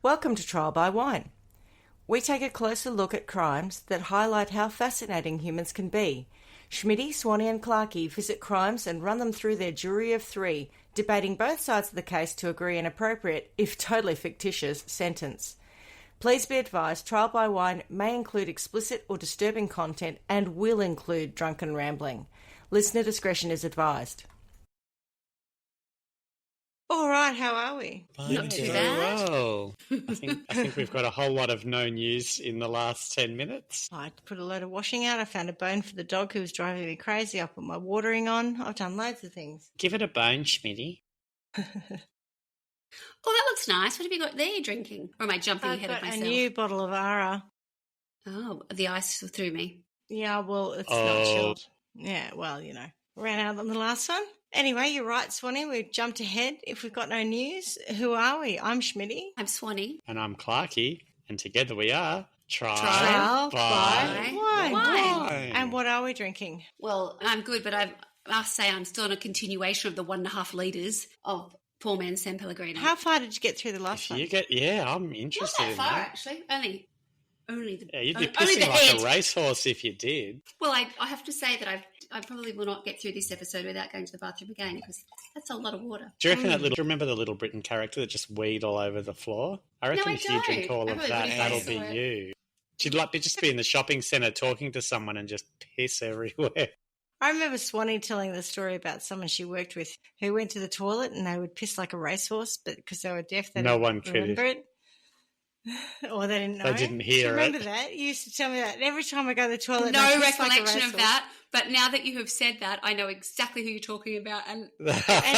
Welcome to Trial by Wine. We take a closer look at crimes that highlight how fascinating humans can be. Schmitty, Swanny and Clarkey visit crimes and run them through their jury of three, debating both sides of the case to agree an appropriate, if totally fictitious, sentence. Please be advised, Trial by Wine may include explicit or disturbing content and will include drunken rambling. Listener discretion is advised. All right, how are we? Not too bad. Well. I think we've got a whole lot of no news in the last 10 minutes. I put a load of washing out. I found a bone for the dog who was driving me crazy. I put my watering on. I've done loads of things. Give it a bone, Schmitty. Oh, that looks nice. What have you got there you're drinking? Or am I jumping ahead of myself? A new bottle of Ara. Oh, the ice threw me. Yeah, well, it's not chilled. Yeah, well, you know, ran out on the last one. Anyway, you're right, Swanny. We've jumped ahead. If we've got no news, who are we? I'm Schmitty. I'm Swanny. And I'm Clarkey. And together we are Trial by Wine. And what are we drinking? Well, I'm good, but I must say I'm still on a continuation of the 1.5 litres of poor man's San Pellegrino. How far did you get through the last one? I'm interested Not that in far, that. actually. Only the Yeah, you'd be only pissing the like head. a racehorse if you did. Well, I have to say that I probably will not get through this episode without going to the bathroom again because that's a lot of water. Do you reckon do you remember the Little Britain character that just weed all over the floor? I reckon if you drink all of that, that'll be you. She'd like to just be in the shopping centre talking to someone and just piss everywhere. I remember Swanny telling the story about someone she worked with who went to the toilet and they would piss like a racehorse, but because they were deaf, they didn't remember it. Or they didn't know. They didn't hear it. Remember that? You used to tell me that. And every time I go to the toilet, no recollection of that. But now that you have said that, I know exactly who you're talking about. And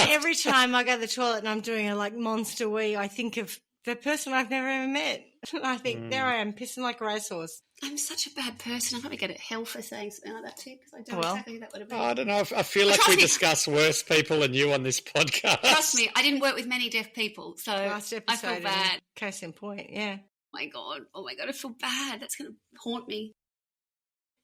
every time I go to the toilet and I'm doing a like monster wee, I think of the person I've never ever met. I think there I am, pissing like a racehorse. I'm such a bad person. I'm probably going to hell for saying something like that too, because I don't exactly who that would have been. I don't know. I feel like we discuss worse people than you on this podcast. Trust me, I didn't work with many deaf people, so last episode, I feel bad. Case in point, yeah. Oh my God, I feel bad. That's going to haunt me.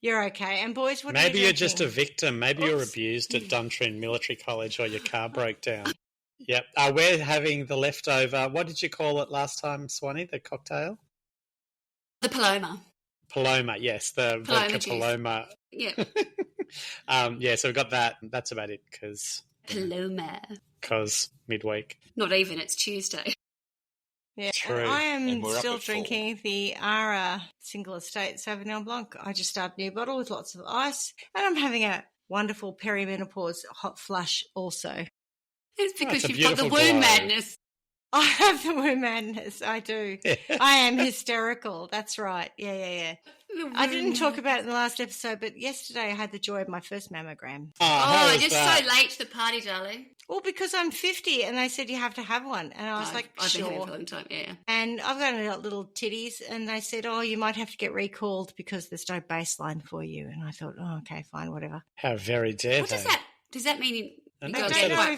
You're okay. And boys, what Maybe are you you're just a victim. Maybe you're abused at Duntrine Military College or your car broke down. Yep. We're having the leftover, what did you call it last time, Swanny, the cocktail? The Paloma. Paloma, yes, the vodka Paloma. Yeah. So we've got that. That's about it because... Paloma. Because midweek. Not even, it's Tuesday. Yeah, I am still drinking the Ara Single Estate Sauvignon Blanc. I just started a new bottle with lots of ice, and I'm having a wonderful perimenopause hot flush also. It's because you've got the womb madness. I have the womb madness, I do. I am hysterical, that's right. Yeah. I didn't talk about it in the last episode, but yesterday I had the joy of my first mammogram. Oh, just so late to the party, darling. Well, because I'm 50 and they said you have to have one. And I was like, I've sure. been here for a long time, yeah. And I've got little titties and they said, oh, you might have to get recalled because there's no baseline for you. And I thought, oh, okay, fine, whatever. How very dare What they? does that mean? Is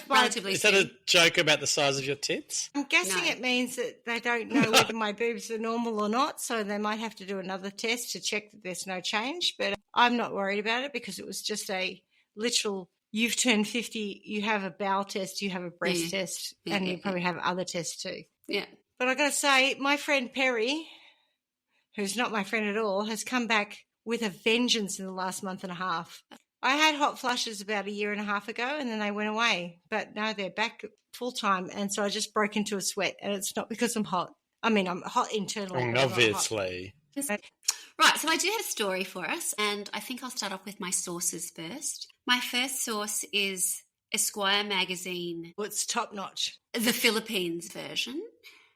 Relatively that a joke about the size of your tits? I'm guessing it means that they don't know whether my boobs are normal or not, so they might have to do another test to check that there's no change. But I'm not worried about it because it was just a literal, you've turned 50, you have a bowel test, you have a breast test, and you probably have other tests too. Yeah. But I got to say, my friend Perry, who's not my friend at all, has come back with a vengeance in the last month and a half. I had hot flushes about 1.5 years ago and then they went away. But now they're back full time. And so I just broke into a sweat. And it's not because I'm hot. I mean, I'm hot internally. Obviously. Right. So I do have a story for us. And I think I'll start off with my sources first. My first source is Esquire magazine. Well, it's top notch. The Philippines version.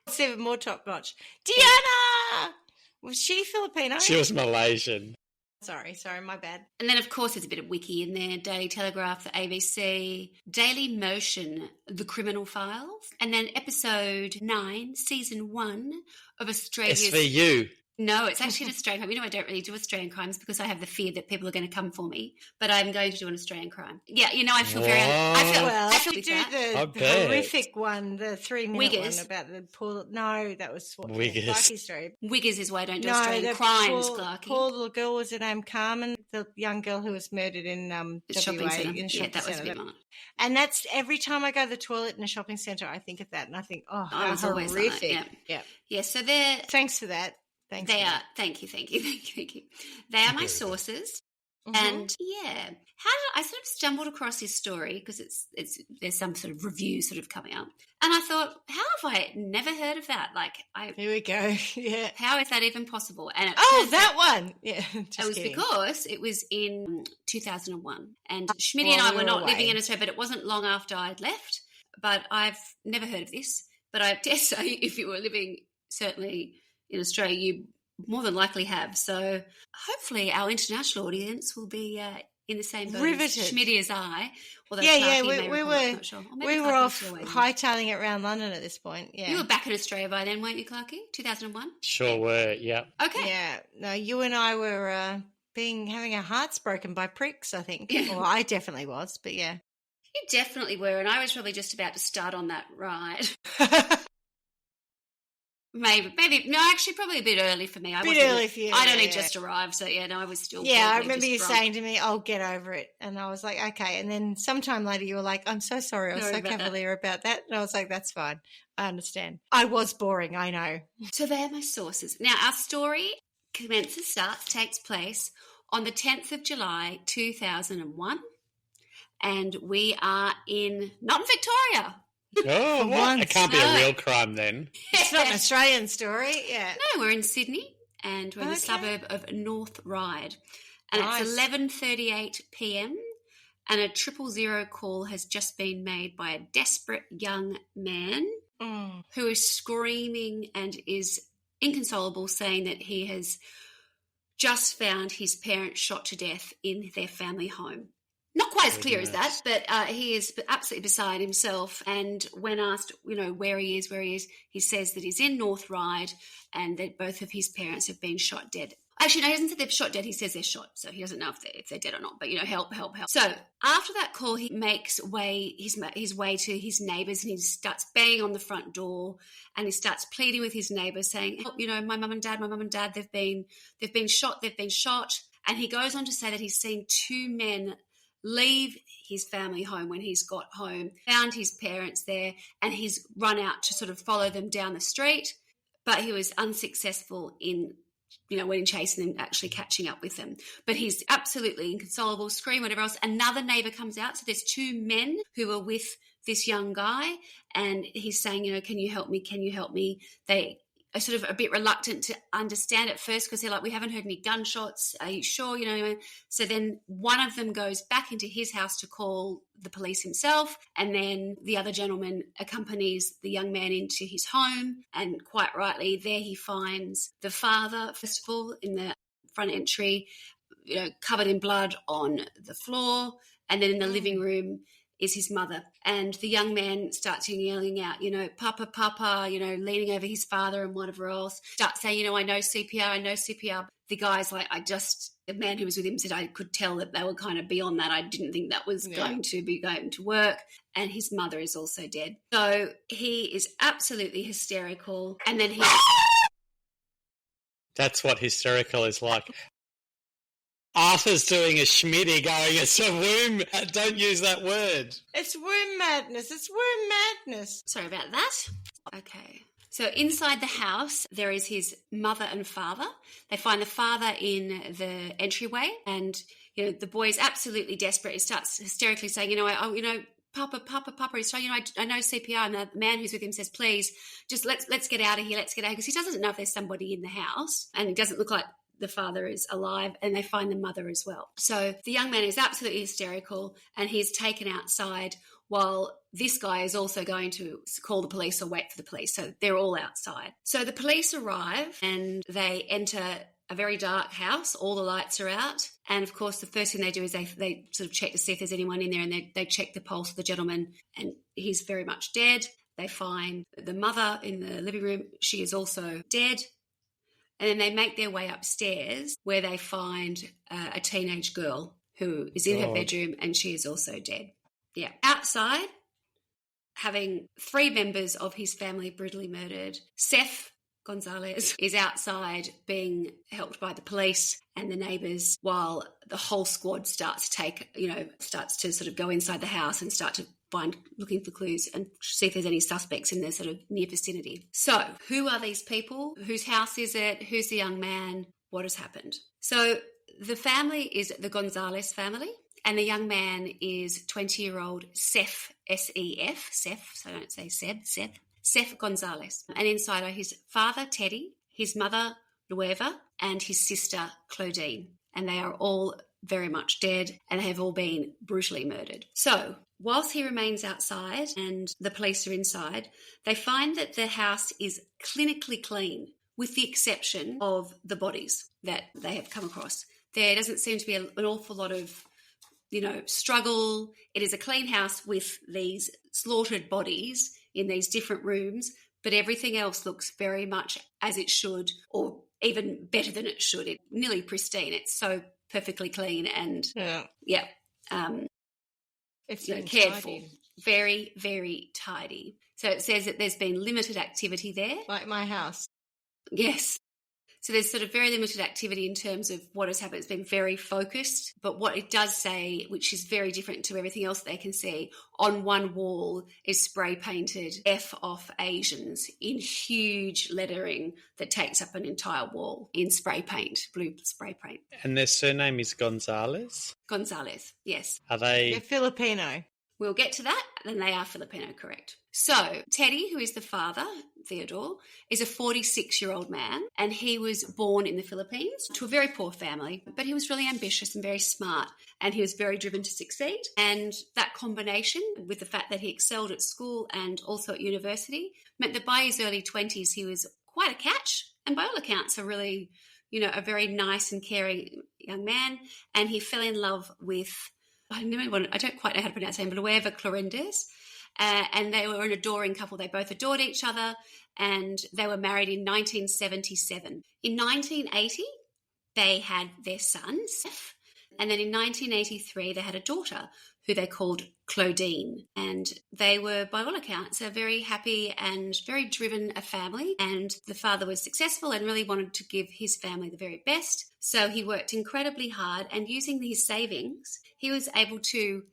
It's even more top notch. Diana! Was she Filipino? She was Malaysian. Sorry, my bad. And then, of course, there's a bit of wiki in there. Daily Telegraph, the ABC, Daily Motion, The Criminal Files, and then episode 9, season 1 of Australia's... SVU. No, it's actually an Australian crime. You know, I don't really do Australian crimes because I have the fear that people are going to come for me. But I'm going to do an Australian crime. Yeah, you know, I feel very. I feel you do the horrific one, the 3-minute Wiggers. one about the poor. No, that was Wiggers. Story. Wiggers is why I don't do Australian crimes, Clarky. Poor little girl was her name Carmen, the young girl who was murdered in the shopping centre. In yeah, that was a bit much. And that's every time I go to the toilet in a shopping centre, I think of that, and I think, oh, how horrific. Yeah. So they're. Thanks for that. Thank you. They are my sources. Mm-hmm. And I sort of stumbled across this story because there's some sort of review sort of coming up, and I thought, how have I never heard of that? Here we go. Yeah, how is that even possible? And that one, yeah, it was because it was in 2001, and Schmitty and I were not living in Australia, but it wasn't long after I'd left. But I've never heard of this. But I dare say, if you were living certainly in Australia, you more than likely have. So hopefully our international audience will be in the same boat as Schmitty as I. We were off hightailing it around London at this point. Yeah, you were back in Australia by then, weren't you, Clarky? 2001. Sure were. Yeah. Okay. Yeah. No, you and I were having our hearts broken by pricks, I think. Yeah. Well, I definitely was, but yeah. You definitely were, and I was probably just about to start on that ride. Maybe. No, actually, probably a bit early for me. Early for you. I'd only just arrived, so yeah, no, I was still. Yeah, I remember you saying to me, "I'll get over it," and I was like, "Okay." And then sometime later, you were like, "I'm so sorry, I was so cavalier about that," and I was like, "That's fine, I understand." I was boring, I know. So they're my sources. Now, our story takes place on the 10th of July, 2001, and we are not in Victoria. Oh, what? It can't be a real crime then. It's not an Australian story, yeah. No, we're in Sydney and we're in the suburb of North Ryde. And it's 11:38 p.m. and a 000 call has just been made by a desperate young man who is screaming and is inconsolable, saying that he has just found his parents shot to death in their family home. Not quite as clear as that, but he is absolutely beside himself. And when asked, where he is, he says that he's in North Ryde and that both of his parents have been shot dead. Actually, no, he hasn't said they've shot dead. He says they're shot, so he doesn't know if they're dead or not. But help. So after that call, he makes his way to his neighbours and he starts banging on the front door and he starts pleading with his neighbours, saying, "Help! My mum and dad, they've been shot. And he goes on to say that he's seen two men leave his family home when he's got home, found his parents there, and he's run out to sort of follow them down the street, but he was unsuccessful in chasing them, actually catching up with them. But he's absolutely inconsolable, scream, whatever else. Another neighbour comes out, so there's two men who are with this young guy, and he's saying, can you help me? They are sort of a bit reluctant to understand at first because they're like, we haven't heard any gunshots. Are you sure? So then one of them goes back into his house to call the police himself. And then the other gentleman accompanies the young man into his home. And quite rightly, there he finds the father, first of all, in the front entry, covered in blood on the floor. And then in the living room is his mother. And the young man starts yelling out, Papa, leaning over his father and whatever else, starts saying, I know CPR. The guy's like, the man who was with him said I could tell that they were kind of beyond that. I didn't think that was going to work. And his mother is also dead. So he is absolutely hysterical. And then That's what hysterical is like. Arthur's doing a Schmitty going, it's a womb. Don't use that word. It's womb madness. Sorry about that. Okay. So inside the house, there is his mother and father. They find the father in the entryway and, the boy is absolutely desperate. He starts hysterically saying, Papa, he's trying, I know CPR. And the man who's with him says, please, just let's get out of here. Because he doesn't know if there's somebody in the house and it doesn't look like the father is alive, and they find the mother as well. So the young man is absolutely hysterical and he's taken outside while this guy is also going to call the police or wait for the police. So they're all outside. So the police arrive and they enter a very dark house. All the lights are out. And of course, the first thing they do is they sort of check to see if there's anyone in there, and they check the pulse of the gentleman and he's very much dead. They find the mother in the living room. She is also dead. And then they make their way upstairs where they find a teenage girl who is in her bedroom and she is also dead. Yeah. Outside, having 3 members of his family brutally murdered, Seth Gonzales is outside being helped by the police and the neighbours while the whole squad starts to sort of go inside the house and start to looking for clues and see if there's any suspects in their sort of near vicinity. So who are these people? Whose house is it? Who's the young man? What has happened? So the family is the Gonzales family, and the young man is 20-year-old Seth, S-E-F, Seth, so I don't say Seb, Seth Gonzales. And inside are his father, Teddy, his mother, Nueva, and his sister, Claudine. And they are all very much dead and have all been brutally murdered. So whilst he remains outside and the police are inside, they find that the house is clinically clean, with the exception of the bodies that they have come across. There doesn't seem to be an awful lot of struggle. It is a clean house with these slaughtered bodies in these different rooms, but everything else looks very much as it should, or even better than it should. It's nearly pristine. It's so perfectly clean and it's cared for. Very, very tidy. So it says that there's been limited activity there. Like my house. Yes. So there's sort of very limited activity in terms of what has happened. It's been very focused. But what it does say, which is very different to everything else they can see, on one wall is spray painted F off Asians in huge lettering that takes up an entire wall in spray paint, blue spray paint. And their surname is Gonzales? Gonzales, yes. Are they... They're Filipino. We'll get to that, and they are Filipino, correct. So Teddy, who is the father, Theodore, is a 46-year-old man, and he was born in the Philippines to a very poor family, but he was really ambitious and very smart, and he was very driven to succeed. And that combination with the fact that he excelled at school and also at university meant that by his early 20s he was quite a catch, and by all accounts a really, a very nice and caring young man. And he fell in love with, I don't quite know how to pronounce her name, but Nueva Clorindes. And they were an adoring couple. They both adored each other, and they were married in 1977. In 1980, they had their son, Seth, and then in 1983, they had a daughter who they called Claudine. And they were, by all accounts, a very happy and very driven a family, and the father was successful and really wanted to give his family the very best. So he worked incredibly hard, and using his savings, he was able to...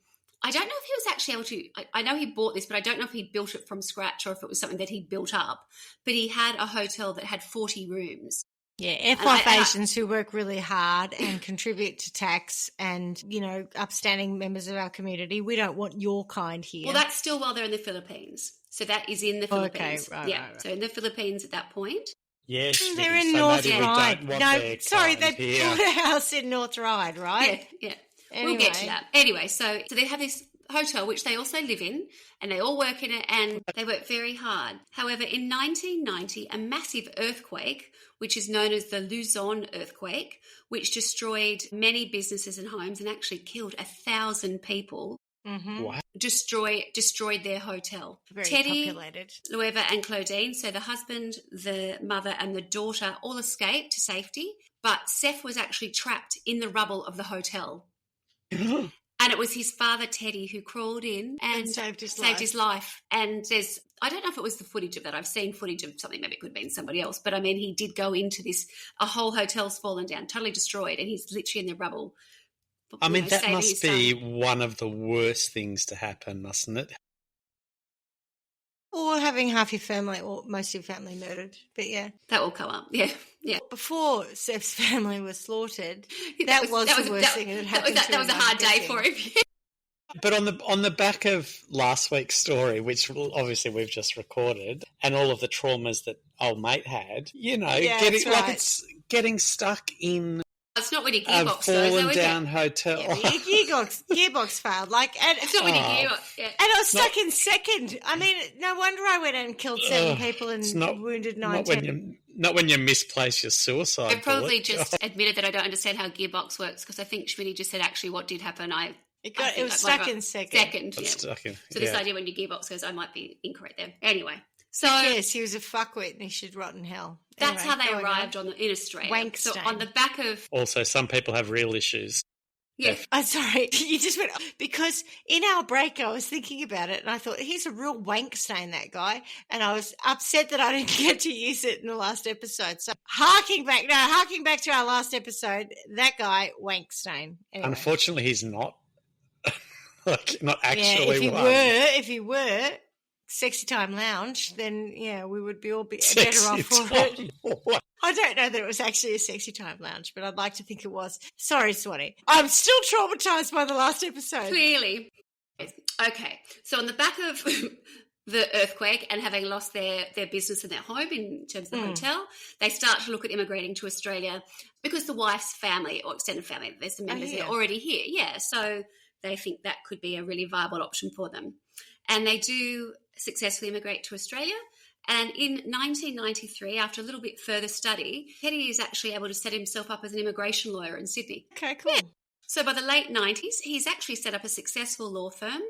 I don't know if he was actually able to, I know he bought this, but I don't know if he built it from scratch or if it was something that he built up. But he had a hotel that had 40 rooms. Yeah, F-off Asians who work really hard and contribute to tax and, upstanding members of our community. We don't want your kind here. Well, that's still while they're in the Philippines. So that is in the Philippines. Okay, right. So in the Philippines at that point. Yes, they're in North Ryde. No, sorry, they bought a house in North Ryde, right? Yeah. Anyway. We'll get to that. Anyway, so they have this hotel, which they also live in, and they all work in it, and they work very hard. However, in 1990, a massive earthquake, which is known as the Luzon earthquake, which destroyed many businesses and homes and actually killed 1,000 people, destroyed their hotel. Very Teddy, populated. Nueva and Claudine, so the husband, the mother and the daughter all escaped to safety, but Seth was actually trapped in the rubble of the hotel. And it was his father, Teddy, who crawled in and saved his life. And I don't know if it was the footage of that. I've seen footage of something, maybe it could have been somebody else. But, he did go into a whole hotel's fallen down, totally destroyed, and he's literally in the rubble. That must be one of the worst things to happen, mustn't it? Or having half your family or most of your family murdered. But, yeah. That will come up, yeah. Before Seth's family was slaughtered, that was the worst thing that happened to him. That was a hard day for him. But on the back of last week's story, which obviously we've just recorded, and all of the traumas that old mate had, it's getting stuck in... It's not when your gearbox goes, fallen down hotel. Yeah, your gearbox failed. It's not when your gearbox. Yeah. And I was stuck in second. No wonder I went out and killed 7 people and wounded 19. Not when you misplace your suicide. I probably just admitted that I don't understand how gearbox works, because I think Schmitty just said actually what did happen. It was stuck in second. So this idea when your gearbox goes, I might be incorrect there. Anyway. So yes, he was a fuckwit and he should rot in hell. That's how they arrived in Australia. Wank so stain. on the back of... Also, some people have real issues. Yeah. I'm sorry. You just went... Because in our break, I was thinking about it and I thought, he's a real wank stain, that guy. And I was upset that I didn't get to use it in the last episode. So harking back to our last episode, that guy, wank stain. Anyway. Unfortunately, he's not. Not actually if he were Sexy Time Lounge, then we would be all better off for it. What? I don't know that it was actually a Sexy Time Lounge, but I'd like to think it was. Sorry, Swanny. I'm still traumatized by the last episode. Clearly. Okay, so on the back of the earthquake and having lost their business and their home in terms of the hotel, they start to look at immigrating to Australia because the wife's family or extended family, there's some members that are already here. Yeah, so they think that could be a really viable option for them. And they do successfully immigrate to Australia. And in 1993, after a little bit further study, Teddy is actually able to set himself up as an immigration lawyer in Sydney. Okay, cool. Yeah. So by the late 90s, he's actually set up a successful law firm.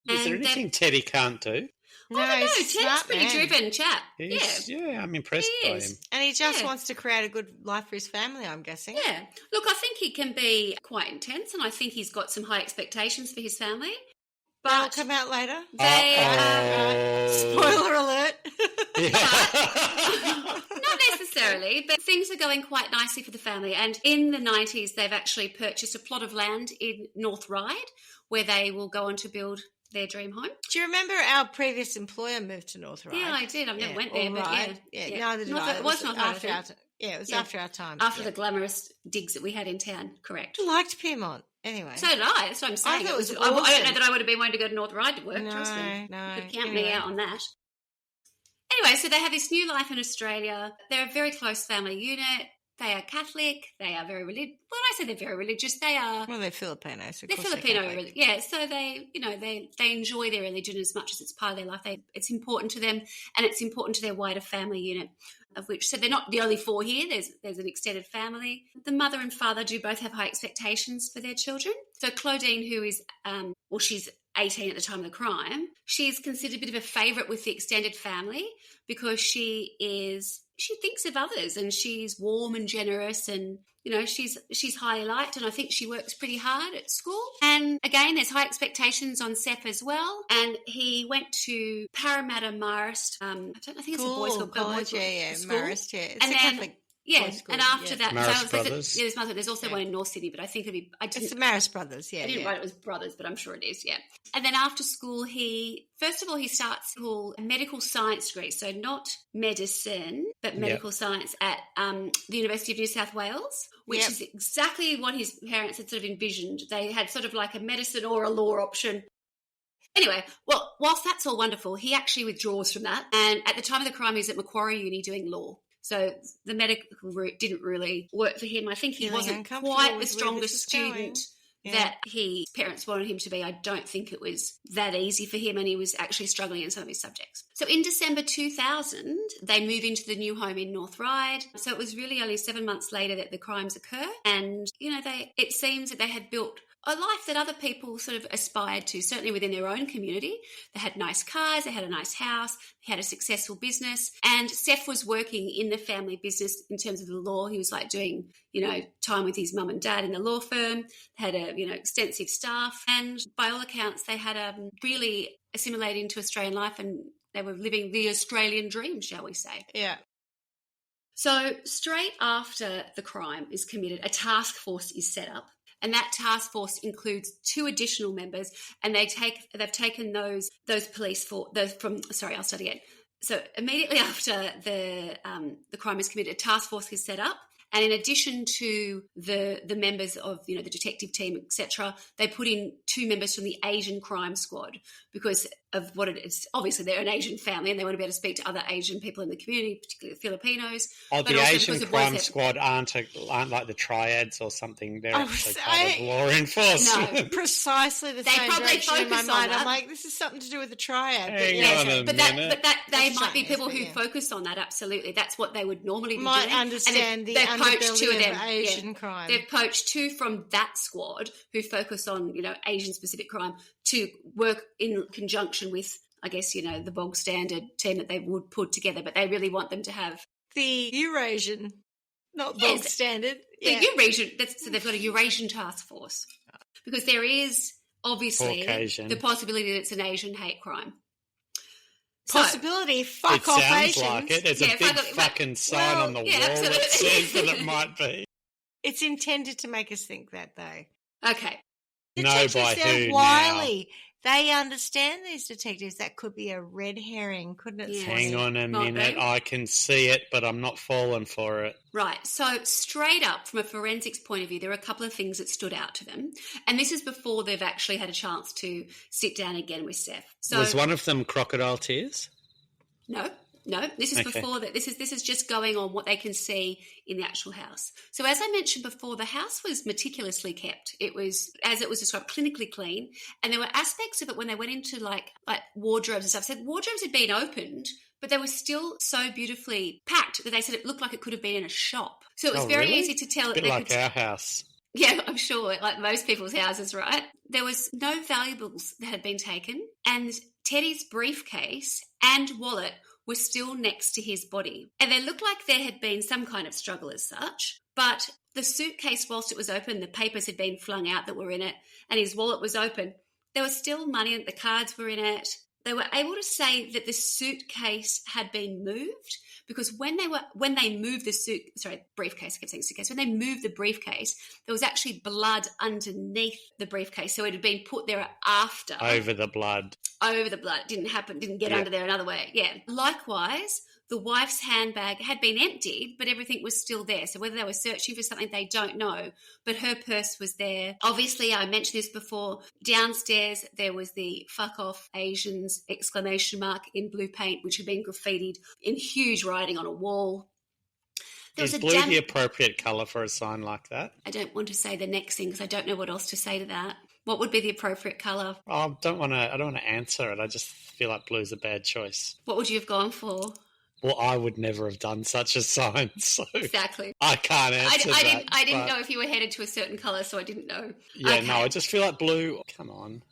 Is there anything Teddy can't do? No, Teddy's a pretty driven chap. Yeah, I'm impressed by him. And he just wants to create a good life for his family, I'm guessing. Yeah. Look, I think he can be quite intense and I think he's got some high expectations for his family. But that'll come out later. Spoiler alert. Not necessarily, but things are going quite nicely for the family. And in the 90s, they've actually purchased a plot of land in North Ryde where they will go on to build their dream home. Do you remember our previous employer moved to North Ryde? Yeah, I did. I've never went there, but yeah. Neither did I. It was not after our time. Yeah, it was after our time. After the glamorous digs that we had in town, correct. I liked Piermont. Anyway. So did I. That's what I'm saying. I thought it was I don't know that I would have been wanting to go to North Ryde to work. No. You could count me out on that. Anyway, so they have this new life in Australia. They're a very close family unit. They are Catholic. They are very religious. When I say they're very religious, they are... Well, they're Filipino. So they're Filipino. Yeah, so they enjoy their religion as much as it's part of their life. It's important to them and it's important to their wider family unit, of which... So they're not the only four here. There's an extended family. The mother and father do both have high expectations for their children. So Claudine, who is... she's 18 at the time of the crime, she's considered a bit of a favourite with the extended family because she thinks of others and she's warm and generous and, she's highly liked and I think she works pretty hard at school. And again, there's high expectations on Seth as well. And he went to Parramatta Marist, I think it's a boys' school. College, Marist, yeah. It's and a Catholic. Yeah, and after that, Marist Brothers. There's also one in North Sydney, but I think it's the Marist Brothers, yeah. I didn't write it was brothers, but I'm sure it is, yeah. And then after school, he starts school, a medical science degree, so not medicine, but medical science at the University of New South Wales, which is exactly what his parents had sort of envisioned. They had sort of like a medicine or a law option. Anyway, well, whilst that's all wonderful, he actually withdraws from that. And at the time of the crime, he was at Macquarie Uni doing law. So the medical route didn't really work for him. I think he wasn't quite the strongest student that his parents wanted him to be. I don't think it was that easy for him and he was actually struggling in some of his subjects. So in December 2000, they move into the new home in North Ryde. So it was really only 7 months later that the crimes occur. And, it seems that they had built a life that other people sort of aspired to, certainly within their own community. They had nice cars, they had a nice house, they had a successful business. And Seth was working in the family business in terms of the law. He was like doing, time with his mum and dad in the law firm. They had a, extensive staff. And by all accounts, they had really assimilated into Australian life and they were living the Australian dream, shall we say. Yeah. So straight after the crime is committed, a task force is set up. And that task force includes 2 additional members, and they've taken those police I'll start again. So immediately after the crime is committed, a task force is set up, and in addition to the members of the detective team, etc., they put in 2 members from the Asian crime squad because of what it is. Obviously, they're an Asian family, and they want to be able to speak to other Asian people in the community, particularly Filipinos. Oh, the Asian crime squad aren't like the triads or something. They're actually part of law enforcement. No, precisely the same direction in my mind. I'm like, this is something to do with the triad. They might be people who focus on that. Absolutely, that's what they would normally be doing. Might understand the underbelly of Asian crime. They've poached 2 from that squad who focus on Asian specific crime to work in conjunction with I guess, the bog standard team that they would put together, but they really want them to have the Eurasian, not bog standard. The Eurasian, so they've got a Eurasian task force, because there is obviously Caucasian. The possibility that it's an Asian hate crime. Possibility, fuck off Asians. It sounds like it. There's a big fucking sign on the wall absolutely. that says that it might be. It's intended to make us think that, though. Okay. By who wily. Now? They understand these detectives. That could be a red herring, couldn't it? Yeah. Hang on a minute. I can see it, but I'm not falling for it. Right. So straight up, from a forensics point of view, there are a couple of things that stood out to them. And this is before they've actually had a chance to sit down again with Seth. So, was one of them crocodile tears? No. This is before that. This is just going on what they can see in the actual house. So as I mentioned before, the house was meticulously kept. It was, as it was described, clinically clean. And there were aspects of it when they went into like wardrobes and stuff. Said wardrobes had been opened, but they were still so beautifully packed that they said it looked like it could have been in a shop. So it was very easy to tell. A bit like our house. Yeah, I'm sure, like most people's houses, right? There was no valuables that had been taken, and Teddy's briefcase and wallet were still next to his body. And they looked like there had been some kind of struggle as such, but the suitcase, whilst it was open, the papers had been flung out that were in it, and his wallet was open. There was still money, and the cards were in it. They were able to say that the suitcase had been moved, because when they moved the briefcase, I kept saying suitcase, when they moved the briefcase, there was actually blood underneath the briefcase. So it had been put there after. Over the blood. Didn't get under there another way. Yeah. Likewise, the wife's handbag had been emptied, but everything was still there. So whether they were searching for something, they don't know. But her purse was there. Obviously, I mentioned this before, downstairs there was the "fuck off Asians" exclamation mark in blue paint, which had been graffitied in huge writing on a wall. Is blue the appropriate colour for a sign like that? I don't want to say the next thing because I don't know what else to say to that. What would be the appropriate colour? I don't want to answer it. I just feel like blue's a bad choice. What would you have gone for? Well, I would never have done such a sign, so exactly. I can't answer that. I didn't know if you were headed to a certain colour, so I didn't know. Yeah, okay. No, I just feel like blue. Come on,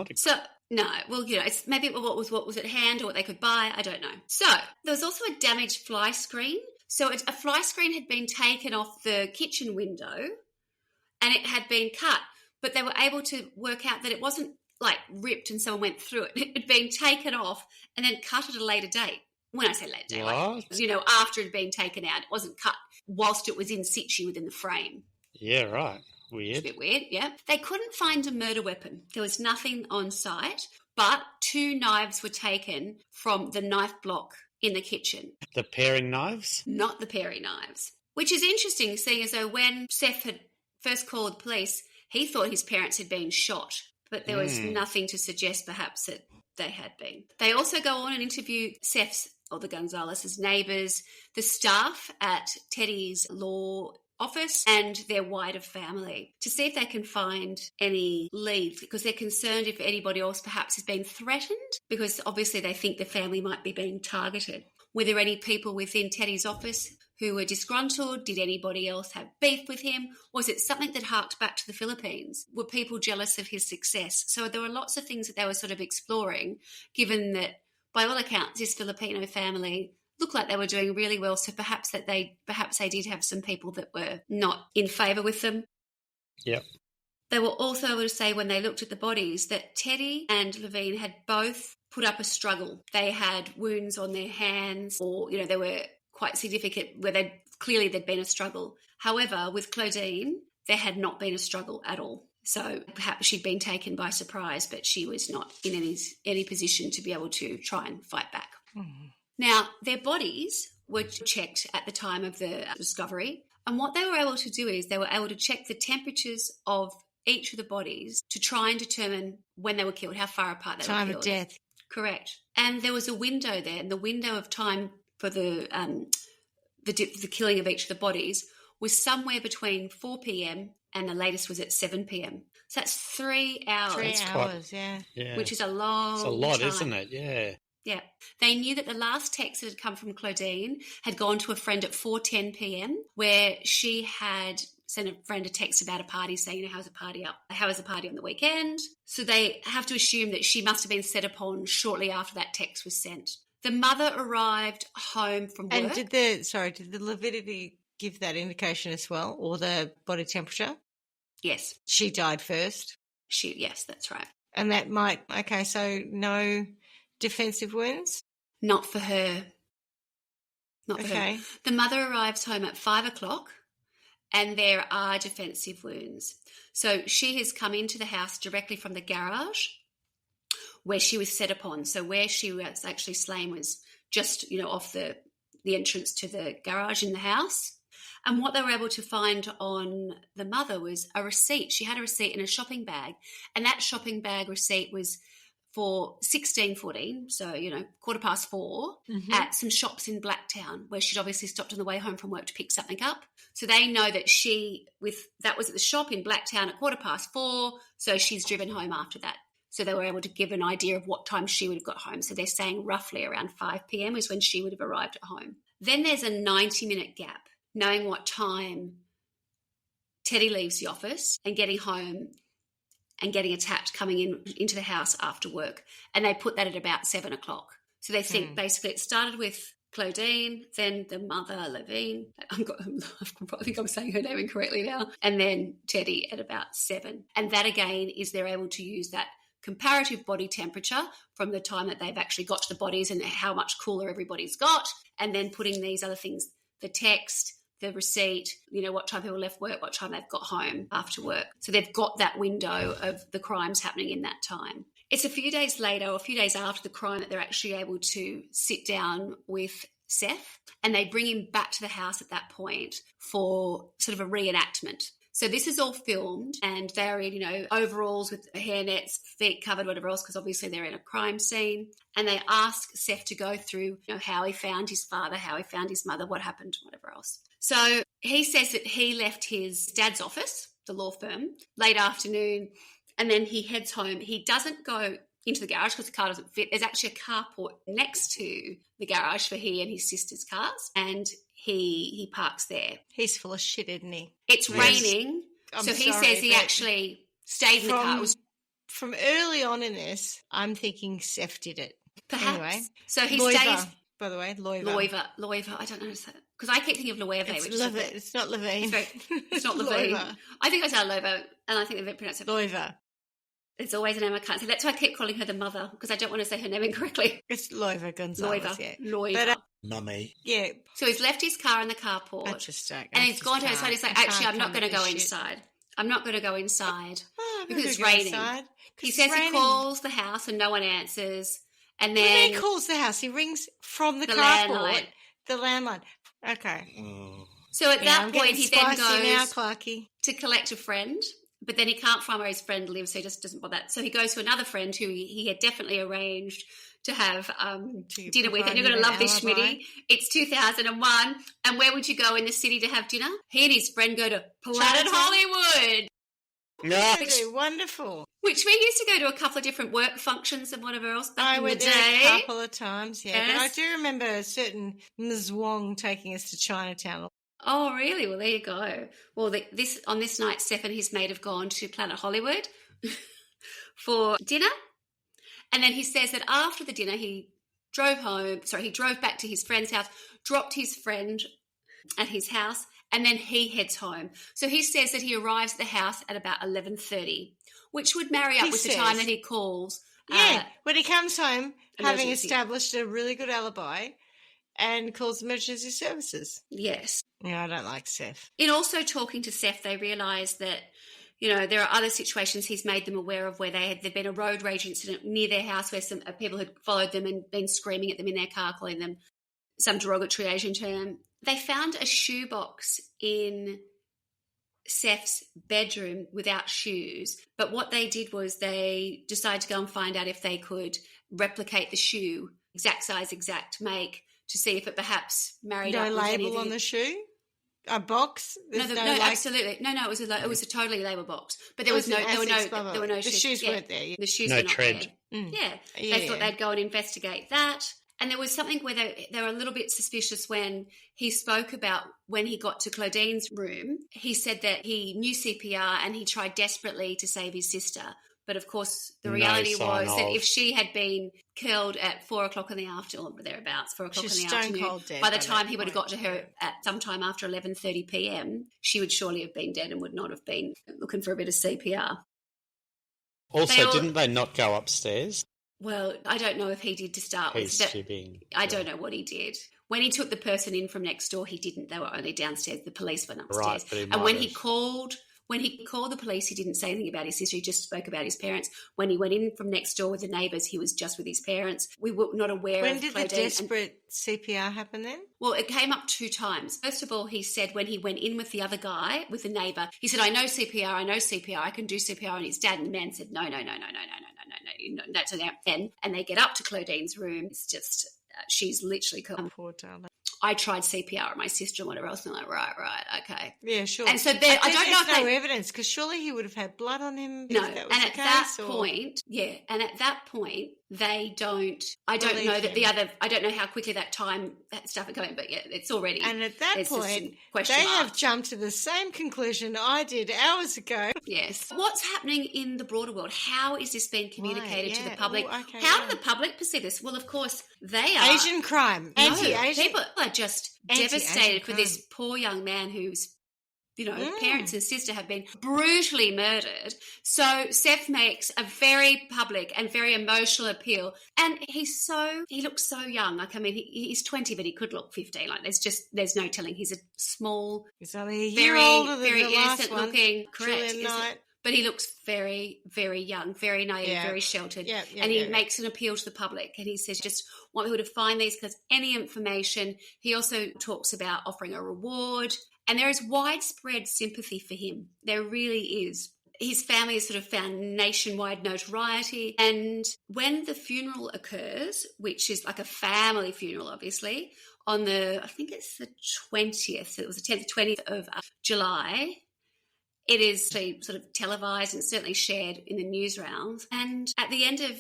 it's not. No, well, it's maybe what was at hand or what they could buy. I don't know. So there was also a damaged fly screen. So a fly screen had been taken off the kitchen window, and it had been cut, but they were able to work out that it wasn't like ripped and someone went through it. It had been taken off and then cut at a later date. When I say later date, after it had been taken out, it wasn't cut whilst it was in situ within the frame. Yeah, right. Weird. It's a bit weird, yeah. They couldn't find a murder weapon. There was nothing on site, but 2 knives were taken from the knife block in the kitchen. The paring knives? Not the paring knives, which is interesting, seeing as though when Seth had first called the police, he thought his parents had been shot, but there was nothing to suggest perhaps that they had been. They also go on and interview Seth's or the Gonzales' neighbours, the staff at Teddy's law office and their wider family to see if they can find any leads, because they're concerned if anybody else perhaps has been threatened, because obviously they think the family might be being targeted. Were there any people within Teddy's office who were disgruntled? Did anybody else have beef with him? Was it something that harked back to the Philippines? Were people jealous of his success? So there were lots of things that they were sort of exploring, given that by all accounts this Filipino family looked like they were doing really well, so perhaps they did have some people that were not in favour with them. Yep. They were also able to say when they looked at the bodies that Teddy and Levine had both put up a struggle. They had wounds on their hands, or they were quite significant where there'd been a struggle. However, with Claudine, there had not been a struggle at all. So perhaps she'd been taken by surprise, but she was not in any position to be able to try and fight back. Mm. Now, their bodies were checked at the time of the discovery, and what they were able to do is they were able to check the temperatures of each of the bodies to try and determine when they were killed, how far apart they were killed. Time of death. Correct. And there was a window there, and the window of time for the killing of each of the bodies was somewhere between 4 p.m. and the latest was at 7 p.m. So that's 3 hours. 3 hours, yeah. Which is a long It's a lot, time. Isn't it? Yeah. Yeah. They knew that the last text that had come from Claudine had gone to a friend at 4:10 p.m. where she had sent a friend a text about a party saying, how was the party on the weekend? So they have to assume that she must have been set upon shortly after that text was sent. The mother arrived home from work. And did the lividity give that indication as well, or the body temperature? Yes. She died first? Yes, that's right. And that so no defensive wounds? Not for her. Not for her. The mother arrives home at 5:00 and there are defensive wounds. So she has come into the house directly from the garage where she was set upon. So where she was actually slain was just, off the entrance to the garage in the house. And what they were able to find on the mother was a receipt. She had a receipt in a shopping bag, and that shopping bag receipt was for 16:14, so, 4:15, at some shops in Blacktown, where she'd obviously stopped on the way home from work to pick something up. So they know that that was at the shop in Blacktown at 4:15, so she's driven home after that. So they were able to give an idea of what time she would have got home. So they're saying roughly around 5 p.m. is when she would have arrived at home. Then there's a 90-minute gap, knowing what time Teddy leaves the office and getting home and getting attacked coming into the house after work. And they put that at about 7:00. So they think basically it started with Claudine, then the mother, Levine. I think I'm saying her name incorrectly now. And then Teddy at about 7. And that, again, is they're able to use that comparative body temperature from the time that they've actually got to the bodies and how much cooler everybody's got, and then putting these other things, the text, the receipt, what time people left work, what time they've got home after work. So they've got that window of the crimes happening in that time. It's a few days later or a few days after the crime that they're actually able to sit down with Seth, and they bring him back to the house at that point for sort of a reenactment. So this is all filmed, and they're in, overalls with hairnets, feet covered, whatever else, because obviously they're in a crime scene. And they ask Seth to go through, how he found his father, how he found his mother, what happened, whatever else. So he says that he left his dad's office, the law firm, late afternoon, and then he heads home. He doesn't go into the garage because the car doesn't fit. There's actually a carport next to the garage for he and his sister's cars, and he parks there. He's full of shit, isn't he? It's raining, so he says he actually stayed in the car. From early on in this, I'm thinking Seth did it. Perhaps. Anyway, so he Loiva, stays. By the way, Loiva. I don't know because I keep thinking of Loiva. It's not Levine. It's not Levine. I think I said Loiva, and I think they pronounce it Loiva. It's always a name I can't say. That's why I keep calling her the mother, because I don't want to say her name incorrectly. It's Loiva Gonzales. Loiva. But, Mummy. Yeah. So he's left his car in the carport. And he's gone to her side. He's like, actually, I'm not going to go inside. I'm not going to go inside because it's raining. He says he calls the house and no one answers. And then he calls the house. He rings from the carport. The landline. Okay. So at that point, he then goes Clarky, to collect a friend. But then he can't find where his friend lives, so he just doesn't bother that. So he goes to another friend who he had definitely arranged to have dinner with. And you're going to love this, Schmitty. It's 2001. And where would you go in the city to have dinner? He and his friend go to Planet Hollywood. Nice. Wonderful. Which we used to go to a couple of different work functions and whatever else back in the day. I went there a couple of times, yeah. Yes. But I do remember a certain Ms. Wong taking us to Chinatown. Oh, really? Well, there you go. Well, on this night, Steph and his mate have gone to Planet Hollywood for dinner. And then he says that after the dinner, he drove back to his friend's house, dropped his friend at his house, and then he heads home. So he says that he arrives at the house at about 11:30, which would marry up with the time that he calls. Yeah, when he comes home, having established a really good alibi, and calls emergency services. Yes. Yeah, I don't like Seth. In also talking to Seth, they realise that, there are other situations he's made them aware of where there'd been a road rage incident near their house where some people had followed them and been screaming at them in their car, calling them some derogatory Asian term. They found a shoebox in Seth's bedroom without shoes, but what they did was they decided to go and find out if they could replicate the shoe, exact size, exact make, to see if it perhaps married up with anything. No label on the shoe? A box? Absolutely. No, it was a totally label box. But there were no The shoes. shoes weren't there. The shoes no were not tread. there. Yeah. They thought they'd go and investigate that. And there was something where they were a little bit suspicious when he spoke about when he got to Claudine's room. He said that he knew CPR and he tried desperately to save his sister. But, of course, the reality was that if she had been killed at 4 o'clock in the afternoon, or thereabouts, 4 o'clock in the afternoon, by the time he would have got to her at some time after 11:30 p.m., she would surely have been dead and would not have been looking for a bit of CPR. Also, didn't they not go upstairs? Well, I don't know if he did to start with. He's fibbing. I don't know what he did. When he took the person in from next door, he didn't. They were only downstairs. The police went upstairs. Right, but and when he called the police, he didn't say anything about his sister. He just spoke about his parents. When he went in from next door with the neighbours, he was just with his parents. We were not aware When of did the desperate CPR happen then? Well, it came up 2 times. First of all, he said when he went in with the other guy, with the neighbour, he said, I know CPR, I can do CPR on his dad. And the man said, no, that's an end. And they get up to Claudine's room. It's just, she's literally come. Poor darling. I tried CPR on my sister and whatever else. And I'm like, right, okay. Yeah, sure. And so I don't know if there's no evidence, because surely he would have had blood on him. No, if that was and the at case, that point, they don't. I don't know that I don't know how quickly that stuff is going, but yeah, it's already. And at that point, they have jumped to the same conclusion I did hours ago. Yes. What's happening in the broader world? How is this being communicated to the public? How do the public perceive this? Well, of course, they are. Asian crime. Anti-Asian. People are just devastated for this poor young man whose, parents and sister have been brutally murdered. So Seth makes a very public and very emotional appeal. And he looks so young. Like, I mean, he's 20, but he could look 15. Like, there's no telling. He's a small, he's only a year older than very the last innocent one. looking, correct. Night. But he looks very, very young, very naive, very sheltered. And he makes an appeal to the public. And he says, just want people to find these because any information. He also talks about offering a reward. And there is widespread sympathy for him. There really is. His family has sort of found nationwide notoriety. And when the funeral occurs, which is like a family funeral, obviously, on I think it's the 20th. It was the 10th, 20th of July. It is sort of televised and certainly shared in the news rounds. And at the end of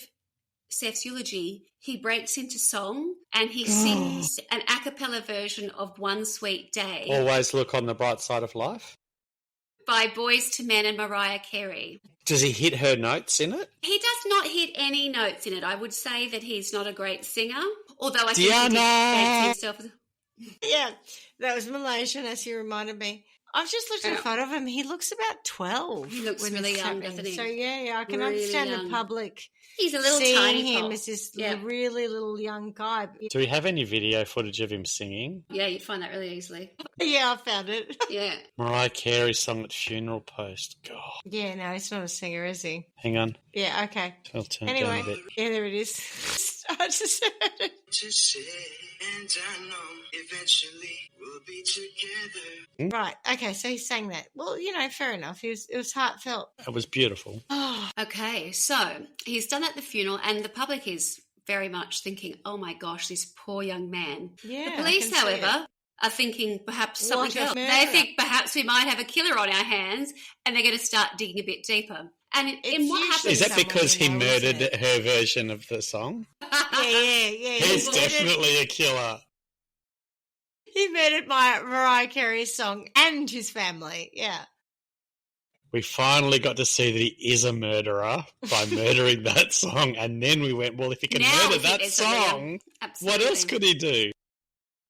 Seth's eulogy, he breaks into song and he sings an a cappella version of One Sweet Day. Always look on the bright side of life. By Boys to Men and Mariah Carey. Does he hit her notes in it? He does not hit any notes in it. I would say that he's not a great singer, although I think Diana. he fancy himself. Yeah, that was Malaysian, as you reminded me. I've just looked at a photo of him. He looks about 12. He looks really young, doesn't he? So, yeah, I can understand the public. He's a little seeing tiny him as this really little young guy. Do we have any video footage of him singing? Yeah, you'd find that really easily. Yeah, I found it. Yeah. Mariah Carey sung at funeral post. God. Yeah, no, he's not a singer, is he? Hang on. Yeah, okay. I'll turn anyway, it down a bit. Yeah, there it is. I just heard it. And I know eventually we'll be together. Right, okay, so he sang that. Well, fair enough. It was heartfelt. It was beautiful. Oh. Okay, so he's done at the funeral and the public is very much thinking, oh my gosh, this poor young man. Yeah, the police, however, are thinking perhaps something else. They think perhaps we might have a killer on our hands and they're going to start digging a bit deeper. And in what happens... Is that because he murdered her version of the song? Yeah. He's definitely a killer. He murdered Mariah Carey's song and his family, yeah. We finally got to see that he is a murderer by murdering that song. And then we went, well, if he can murder that song, what else could he do?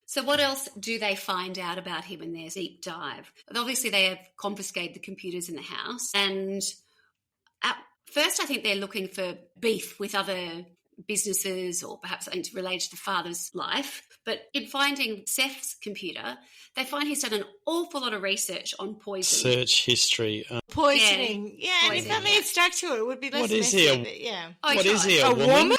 So what else do they find out about him in their deep dive? Obviously, they have confiscated the computers in the house. And at first, I think they're looking for beef with other businesses or perhaps something to relate to the father's life. But in finding Seth's computer, they find he's done an awful lot of research on poison. Search history. Poisoning. Yeah, and if only it stuck to it, it would be less messy. What is he, a woman?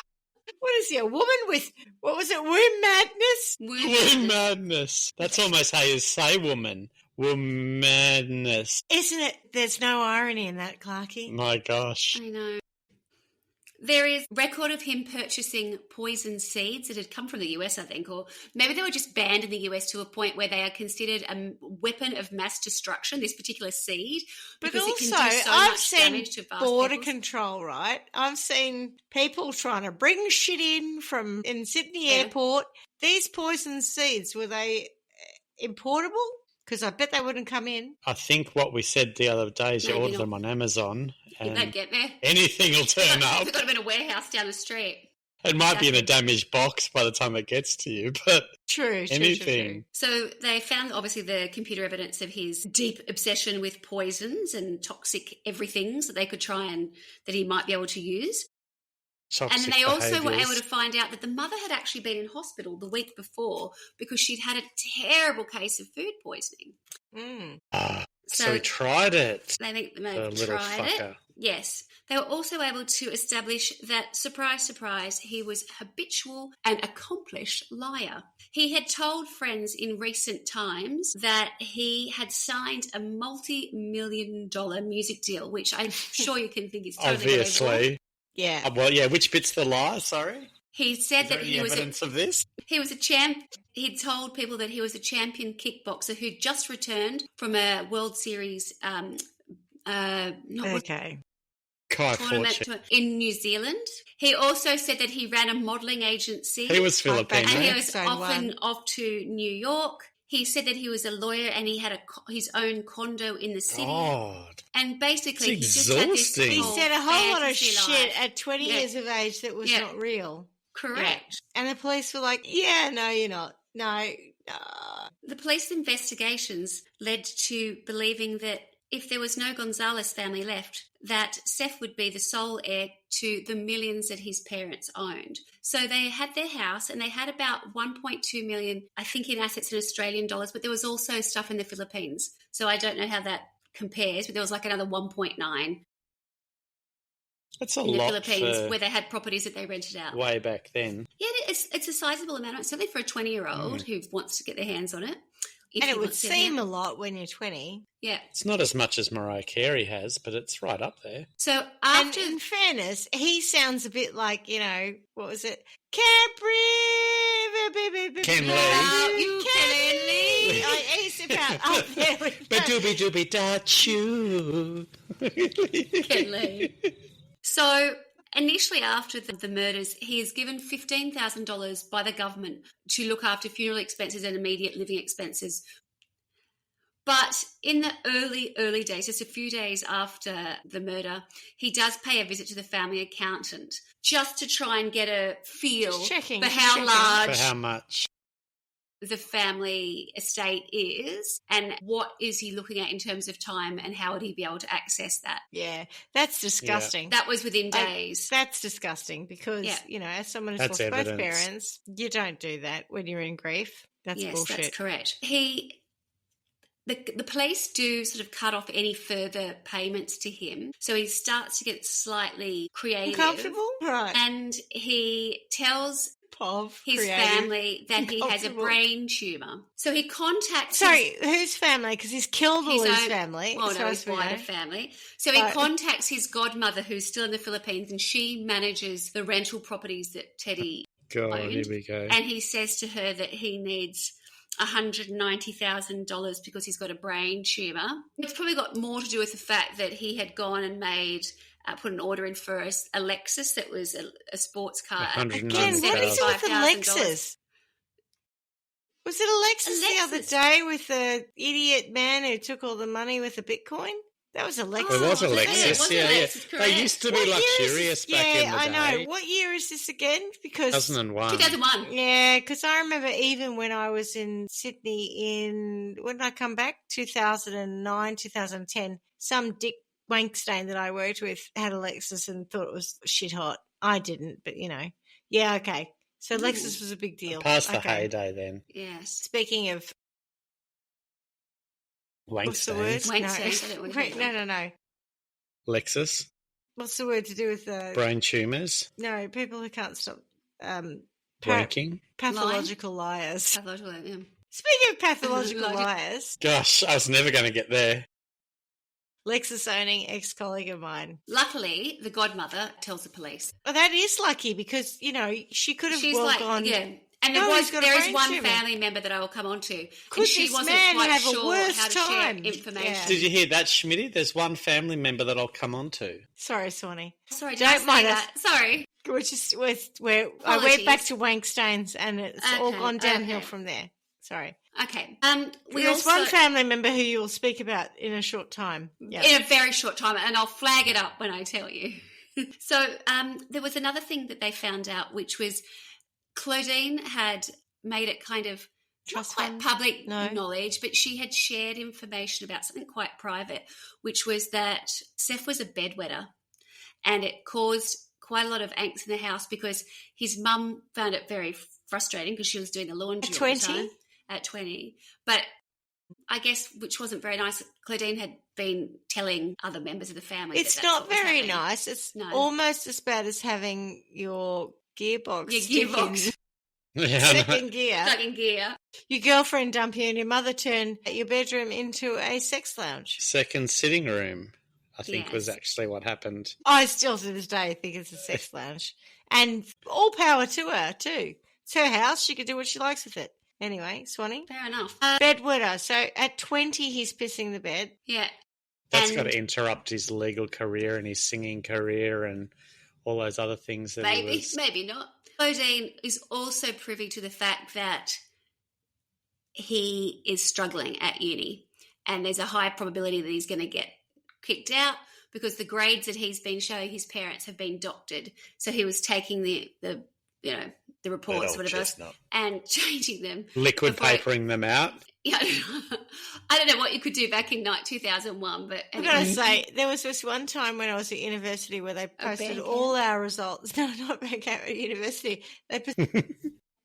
What is he, a woman with, what was it, womb madness? Womb madness. That's almost how you say woman. Womb madness. Isn't it? There's no irony in that, Clarkie. My gosh. I know. There is record of him purchasing poison seeds that had come from the US, I think, or maybe they were just banned in the US to a point where they are considered a weapon of mass destruction, this particular seed. But because also, it can do so I've much seen damage to vast border peoples. control, right? I've seen people trying to bring shit in Sydney Airport. These poison seeds, were they importable? Because I bet they wouldn't come in. I think what we said the other day is you Maybe order not. them on Amazon and They'd get there. anything will turn up. They've got them in a warehouse down the street. It might be in a damaged box by the time it gets to you, but True. anything. So they found, obviously, the computer evidence of his deep obsession with poisons and toxic everythings that they could try and that he might be able to use. Toxic And then they also were behaviours. able to find out that the mother had actually been in hospital the week before because she'd had a terrible case of food poisoning. So he tried it. They think they may The have little tried fucker. it. Yes. They were also able to establish that, surprise, surprise, he was habitual and accomplished liar. He had told friends in recent times that he had signed a multi-million-dollar music deal, which I'm sure you can think is totally Obviously. believable. Yeah. Well, yeah, which bit's the lie? Sorry? He said Is there that any evidence of this? he was a champ. He'd told people that he was a champion kickboxer who'd just returned from a World Series Okay. Kai tournament Fortune. in New Zealand. He also said that he ran a modelling agency. He was Filipino. and he Right. was Episode often one. off to New York. He said that he was a lawyer and he had his own condo in the city. God. And basically, It's he just had this exhausting. He whole said a whole lot of fantasy shit life. at 20 Yeah. years of age that was Yeah. not real. Correct. And the police were like, yeah, no, you're not. No. The police investigations led to believing that if there was no Gonzales family left, that Seth would be the sole heir to the millions that his parents owned. So they had their house and they had about 1.2 million, I think, in assets in Australian dollars, but there was also stuff in the Philippines. So I don't know how that compares, but there was like another 1.9 That's a in the lot Philippines for where they had properties that they rented out. way back then. Yeah, it's a sizable amount, certainly for a 20-year-old who wants to get their hands on it. If And he it would wants to, seem yeah. a lot when you're 20. Yeah. It's not as much as Mariah Carey has, but it's right up there. So And after in fairness, he sounds a bit like, what was it? Capri. Ken Lee. You Ken Lee. He's about up there with But doobie doobie da choo. Ken Lee. So initially after the murders, he is given $15,000 by the government to look after funeral expenses and immediate living expenses. But in the early days, just a few days after the murder, he does pay a visit to the family accountant just to try and get a feel for how large For how much? the family estate is and what is he looking at in terms of time and how would he be able to access that. Yeah, that's disgusting. That was within days. That's disgusting because, as someone who's That's lost both evidence. parents, you don't do that when you're in grief. That's Yes, bullshit. that's correct. The police do sort of cut off any further payments to him. So he starts to get slightly creative. Uncomfortable? Right. And he tells his creative, family that he has a uncomfortable. brain tumour. So he contacts Sorry, whose family? Because he's killed all his family. Well, as no, far his as we wider know. family. So he contacts his godmother, who's still in the Philippines, and she manages the rental properties that Teddy God, owned. here we go. And he says to her that he needs $190,000 because he's got a brain tumour. It's probably got more to do with the fact that he had gone and put an order in for a Lexus that was a sports car. Again, what is it with the Lexus? Was it a Lexus the other day with the idiot man who took all the money with the Bitcoin? That was a Lexus. It was a Yeah, it Lexus, was a yeah. Lexus, They correct. used to be What year is luxurious this? back in the Yeah, I day. know. What year is this again? Because 2001. 2001. yeah, because I remember even when I was in Sydney when did I come back? 2009, 2010. Some dick wankstain that I worked with had a Lexus and thought it was shit hot. I didn't, but yeah, okay. So Lexus was a big deal. Past the Okay. heyday then. Yes. Speaking of what's the word? Wankstains. Wankstains, I don't want to hear that. No. Lexus. What's the word to do with Brain tumours. no people who can't stop Wanking. pathological liars. Pathological, yeah. Speaking of pathological Logic. liars, Gosh, I was never going to get there. Lexus owning ex-colleague of mine. Luckily, the godmother tells the police. Well, that is lucky because, she could have gone... Yeah. And there is one family member that I will come on to. Could she wasn't quite sure how to share information. Yeah. Did you hear that, Schmitty? There's one family member that I'll come on to. Sorry, Swanny. Sorry, don't mind that. Sorry. I went back to Wankstones and it's all gone downhill from there. Sorry. Okay. There's one family member who you will speak about in a short time. Yep. In a very short time, and I'll flag it up when I tell you. So there was another thing that they found out, which was Claudine had made it kind of not quite public knowledge, but she had shared information about something quite private, which was that Seth was a bedwetter, and it caused quite a lot of angst in the house because his mum found it very frustrating because she was doing the laundry all the time. At 20. But I guess, which wasn't very nice, Claudine had been telling other members of the family. It's not very nice. It's almost as bad as having your gearbox. Stuck in gear. Your girlfriend dump you and your mother turn your bedroom into a sex lounge. Second sitting room, I think was actually what happened. I still to this day think it's a sex lounge. And all power to her too. It's her house. She can do what she likes with it. Anyway, Swanny. Fair enough. Bedwetter. So at 20, he's pissing the bed. Yeah. That's got to interrupt his legal career and his singing career and all those other things. That maybe not. Claudine is also privy to the fact that he is struggling at uni and there's a high probability that he's going to get kicked out because the grades that he's been showing his parents have been doctored. So he was taking the reports, whatever, and changing them. Liquid papering them out? Yeah, I don't know what you could do back in 2001, but anyway. I've got to say, there was this one time when I was at university where they posted all our results. No, not back at university. They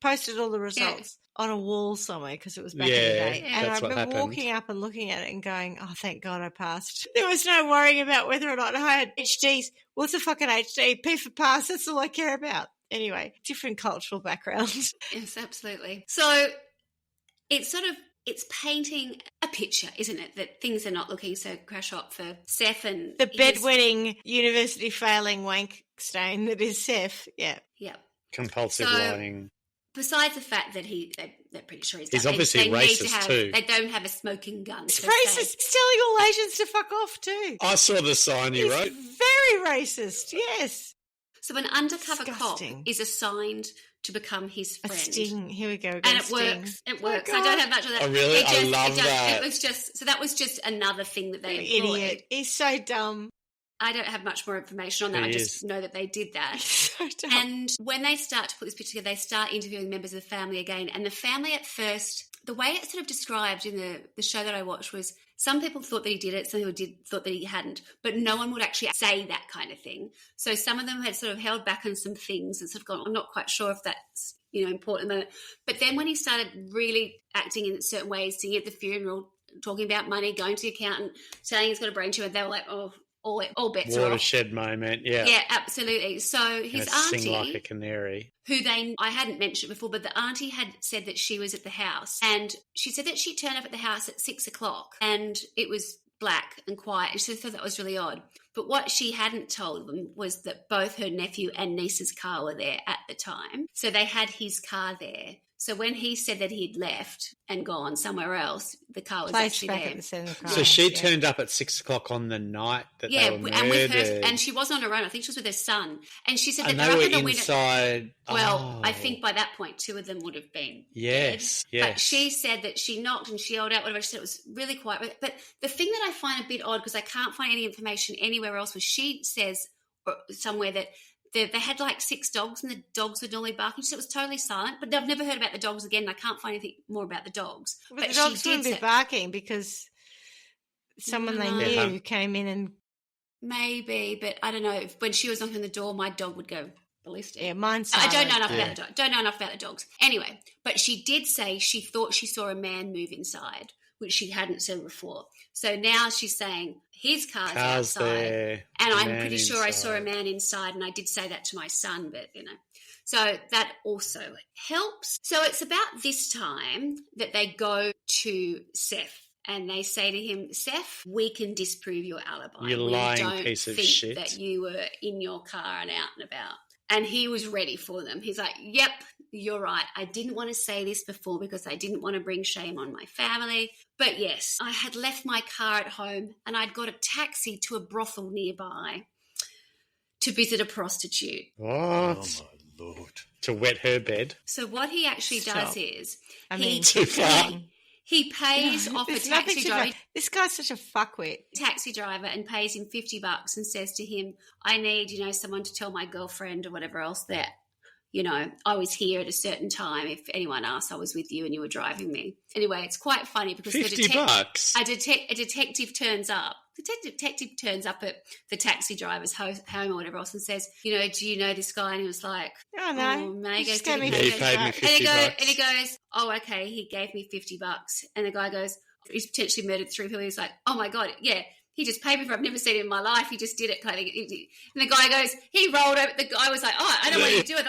posted all the results on a wall somewhere because it was back in the day. And I remember walking up and looking at it and going, oh, thank God I passed. There was no worrying about whether or not I had HDs. What's a fucking HD? P for pass, that's all I care about. Anyway, different cultural backgrounds. Yes, absolutely. So it's painting a picture, isn't it, that things are not looking so crash hot for Seth and the bedwetting, university failing wank stain that is Seth. Yeah. Yeah. Compulsive lying. Besides the fact that they're pretty sure he's obviously racist too. They don't have a smoking gun. It's racist. It's telling all Asians to fuck off too. I saw the sign you wrote. Very racist, yes. So an undercover cop is assigned to become his friend. A sting. Here we go. And it works. It works. I don't have much of that. Oh, really? I love that. That was just another thing that they employed. Idiot. He's so dumb. I don't have much more information on that. I just know that they did that. So dumb. And when they start to put this picture together, they start interviewing members of the family again. And the family at first, the way it's sort of described in the show that I watched was some people thought that he did it, some people thought that he hadn't, but no one would actually say that kind of thing. So some of them had sort of held back on some things and sort of gone, I'm not quite sure if that's important. But then when he started really acting in certain ways, singing at the funeral, talking about money, going to the accountant, saying he's got a brain tumor, they were like, oh, all bets are off. Watershed moment, yeah. Yeah, absolutely. So his auntie, sing like a canary, who I hadn't mentioned before, but the auntie had said that she was at the house, and she said that she turned up at the house at 6:00, and it was black and quiet, and she thought that was really odd. But what she hadn't told them was that both her nephew and niece's car were there at the time, so they had his car there. So when he said that he'd left and gone somewhere else, the car was actually there. So she turned up at 6:00 on the night that they were murdered. And with her, and she wasn't on her own. I think she was with her son. And she said that they were inside. Well, I think by that point, 2 of them would have been dead. Yes. But she said that she knocked and she yelled out whatever. She said it was really quiet. But the thing that I find a bit odd, because I can't find any information anywhere else, was she says somewhere that they had like 6 dogs and the dogs would normally bark. And she said it was totally silent. But I've never heard about the dogs again. And I can't find anything more about the dogs. But the dogs wouldn't be barking because someone they knew came in and... Maybe, but I don't know. When she was knocking on the door, my dog would go ballistic. Yeah, mine's silent. I don't know enough about the dog. Don't know enough about the dogs. Anyway, but she did say she thought she saw a man move inside, which she hadn't said before. So now she's saying his car's outside, there, and I'm pretty sure I saw a man inside, and I did say that to my son, but So that also helps. So it's about this time that they go to Seth, and they say to him, Seth, we can disprove your alibi. You lying piece of shit. That you were in your car and out and about. And he was ready for them. He's like, yep, you're right. I didn't want to say this before because I didn't want to bring shame on my family. But yes, I had left my car at home and I'd got a taxi to a brothel nearby to visit a prostitute. What? Oh, my Lord. To wet her bed? So what he actually does is too far. He pays off a taxi driver. This guy's such a fuckwit. Taxi driver and pays him $50 and says to him, I need, someone to tell my girlfriend or whatever else that, I was here at a certain time. If anyone asks, I was with you and you were driving me. Anyway, it's quite funny because $50. a detective turns up. The detective turns up at the taxi driver's home or whatever else and says, do you know this guy? And he was like, oh, no. Oh, man. He paid me $50. And he goes, oh, okay, he gave me $50. And the guy goes, he's potentially murdered 3 people. He's like, oh, my God, yeah. He just paid me for it. I've never seen him in my life. He just did it. And the guy goes, he rolled over. The guy was like, oh, I don't want you to do it.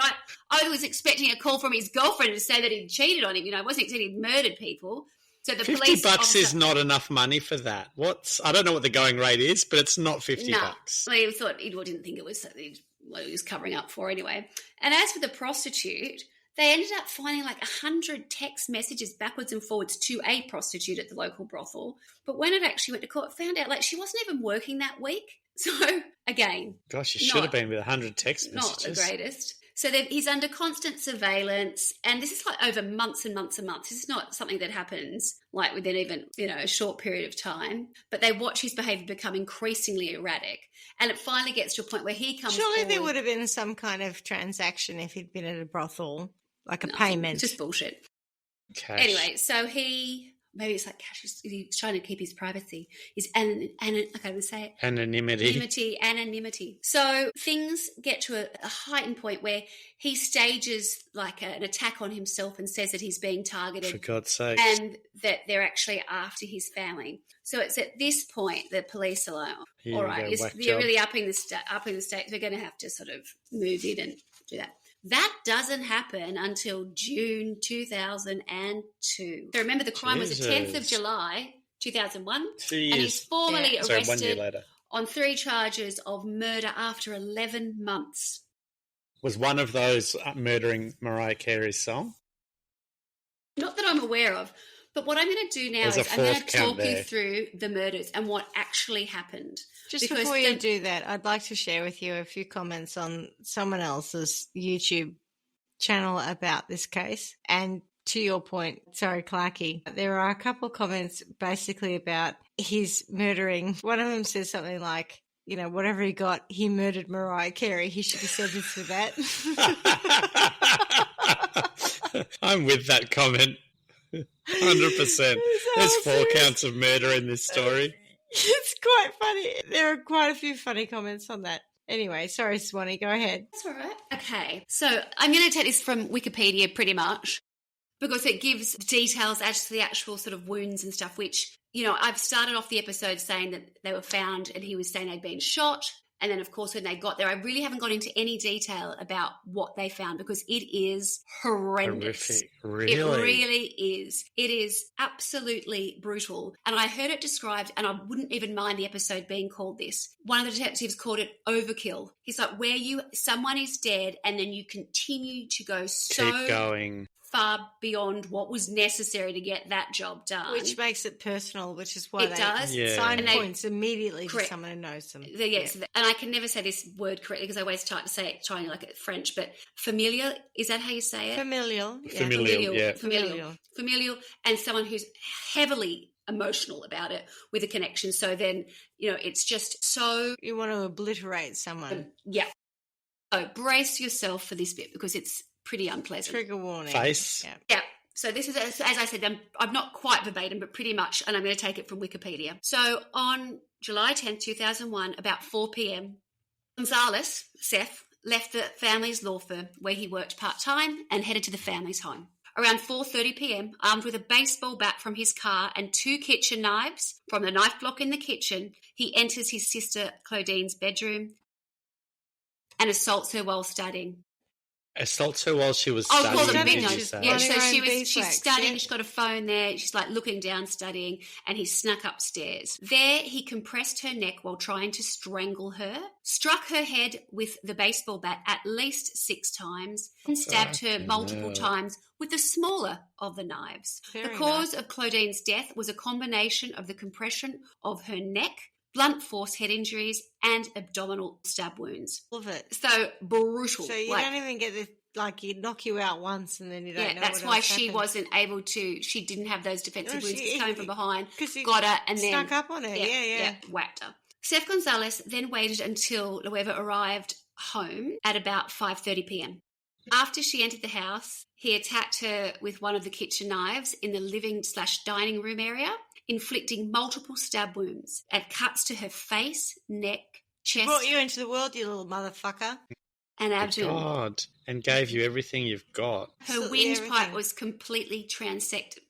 I was expecting a call from his girlfriend to say that he'd cheated on him. I wasn't expecting he'd murdered people. So the police $50 is not enough money for that. I don't know what the going rate is, but it's not $50. Well, he thought he didn't think it was what he was covering up for anyway. And as for the prostitute, they ended up finding like 100 text messages backwards and forwards to a prostitute at the local brothel. But when it actually went to court, found out she wasn't even working that week. So again, gosh, you should have been with 100 text messages. Not the greatest. So he's under constant surveillance, and this is like over months and months and months. This is not something that happens like within even, a short period of time. But they watch his behaviour become increasingly erratic. And it finally gets to a point where he comes Surely forward. There would have been some kind of transaction if he'd been at a brothel, like a payment. It's just bullshit. Cash. Anyway, so maybe it's like cash. He's trying to keep his privacy. His anonymity. So things get to a heightened point where he stages like an attack on himself and says that he's being targeted. For God's sake. And that they're actually after his family. So it's at this point the police are like, all right, you're really upping the stakes. We're going to have to sort of move in and do that. That doesn't happen until June 2002. So remember, the crime was the 10th of July, 2001. 2 years. And he's formally arrested 1 year later. On 3 charges of murder after 11 months. Was one of those murdering Mariah Carey's song? Not that I'm aware of. But what I'm going to do now is I'm going to talk you through the murders and what actually happened. Just before you do that, I'd like to share with you a few comments on someone else's YouTube channel about this case. And to your point, sorry, Clarkie, there are a couple of comments basically about his murdering. One of them says something like, whatever he got, he murdered Mariah Carey. He should be sentenced for that. I'm with that comment. 100%. There's 4 counts of murder in this story. It's quite funny. There are quite a few funny comments on that. Anyway, sorry, Swanny, go ahead. That's all right. Okay, so I'm going to take this from Wikipedia pretty much because it gives details as to the actual sort of wounds and stuff, which, I've started off the episode saying that they were found and he was saying they'd been shot. And then, of course, when they got there, I really haven't got into any detail about what they found because it is horrendous. Horrific. Really? It really is. It is absolutely brutal. And I heard it described, and I wouldn't even mind the episode being called this. One of the detectives called it overkill. He's like, where someone is dead and then you continue to go keep going far beyond what was necessary to get that job done. Which makes it personal, which is why they sign points immediately to someone who knows them. Yes, and I can never say this word correctly because I always try to say it, trying like it French, but familial, is that how you say it? Familial. Yeah. Familial, and someone who's heavily emotional about it with a connection. So then, it's just so... You want to obliterate someone. Yeah. So brace yourself for this bit because it's pretty unpleasant. Trigger warning. Face. Yeah. So this is, as I said, I'm not quite verbatim, but pretty much, and I'm going to take it from Wikipedia. So on July 10th, 2001, about 4 p.m., Gonzales, Seth, left the family's law firm where he worked part-time and headed to the family's home. Around 4:30 p.m., armed with a baseball bat from his car and 2 kitchen knives from the knife block in the kitchen, he enters his sister Claudine's bedroom and assaults her while studying. Assaults her while she was studying. I'll call them big notes. Yeah, so she's studying, she's got a phone there, she's like looking down, studying, and he snuck upstairs. There, he compressed her neck while trying to strangle her, struck her head with the baseball bat at least 6 times, and stabbed her multiple times with the smaller of the knives. The cause of Claudine's death was a combination of the compression of her neck, blunt force head injuries, and abdominal stab wounds. Love it. So brutal. So you don't even get this, like, you knock you out once and then you don't know. Yeah, that's why she wasn't able to, she didn't have those defensive wounds coming from behind, got her and then snuck up on her. Yeah, whacked her. Seth Gonzales then waited until Loeva arrived home at about 5:30 p.m. After she entered the house, he attacked her with one of the kitchen knives in the living/dining room area, inflicting multiple stab wounds and cuts to her face, neck, chest. Brought you into the world, you little motherfucker. And abdomen. God, and gave you everything you've got. Her windpipe was completely transected.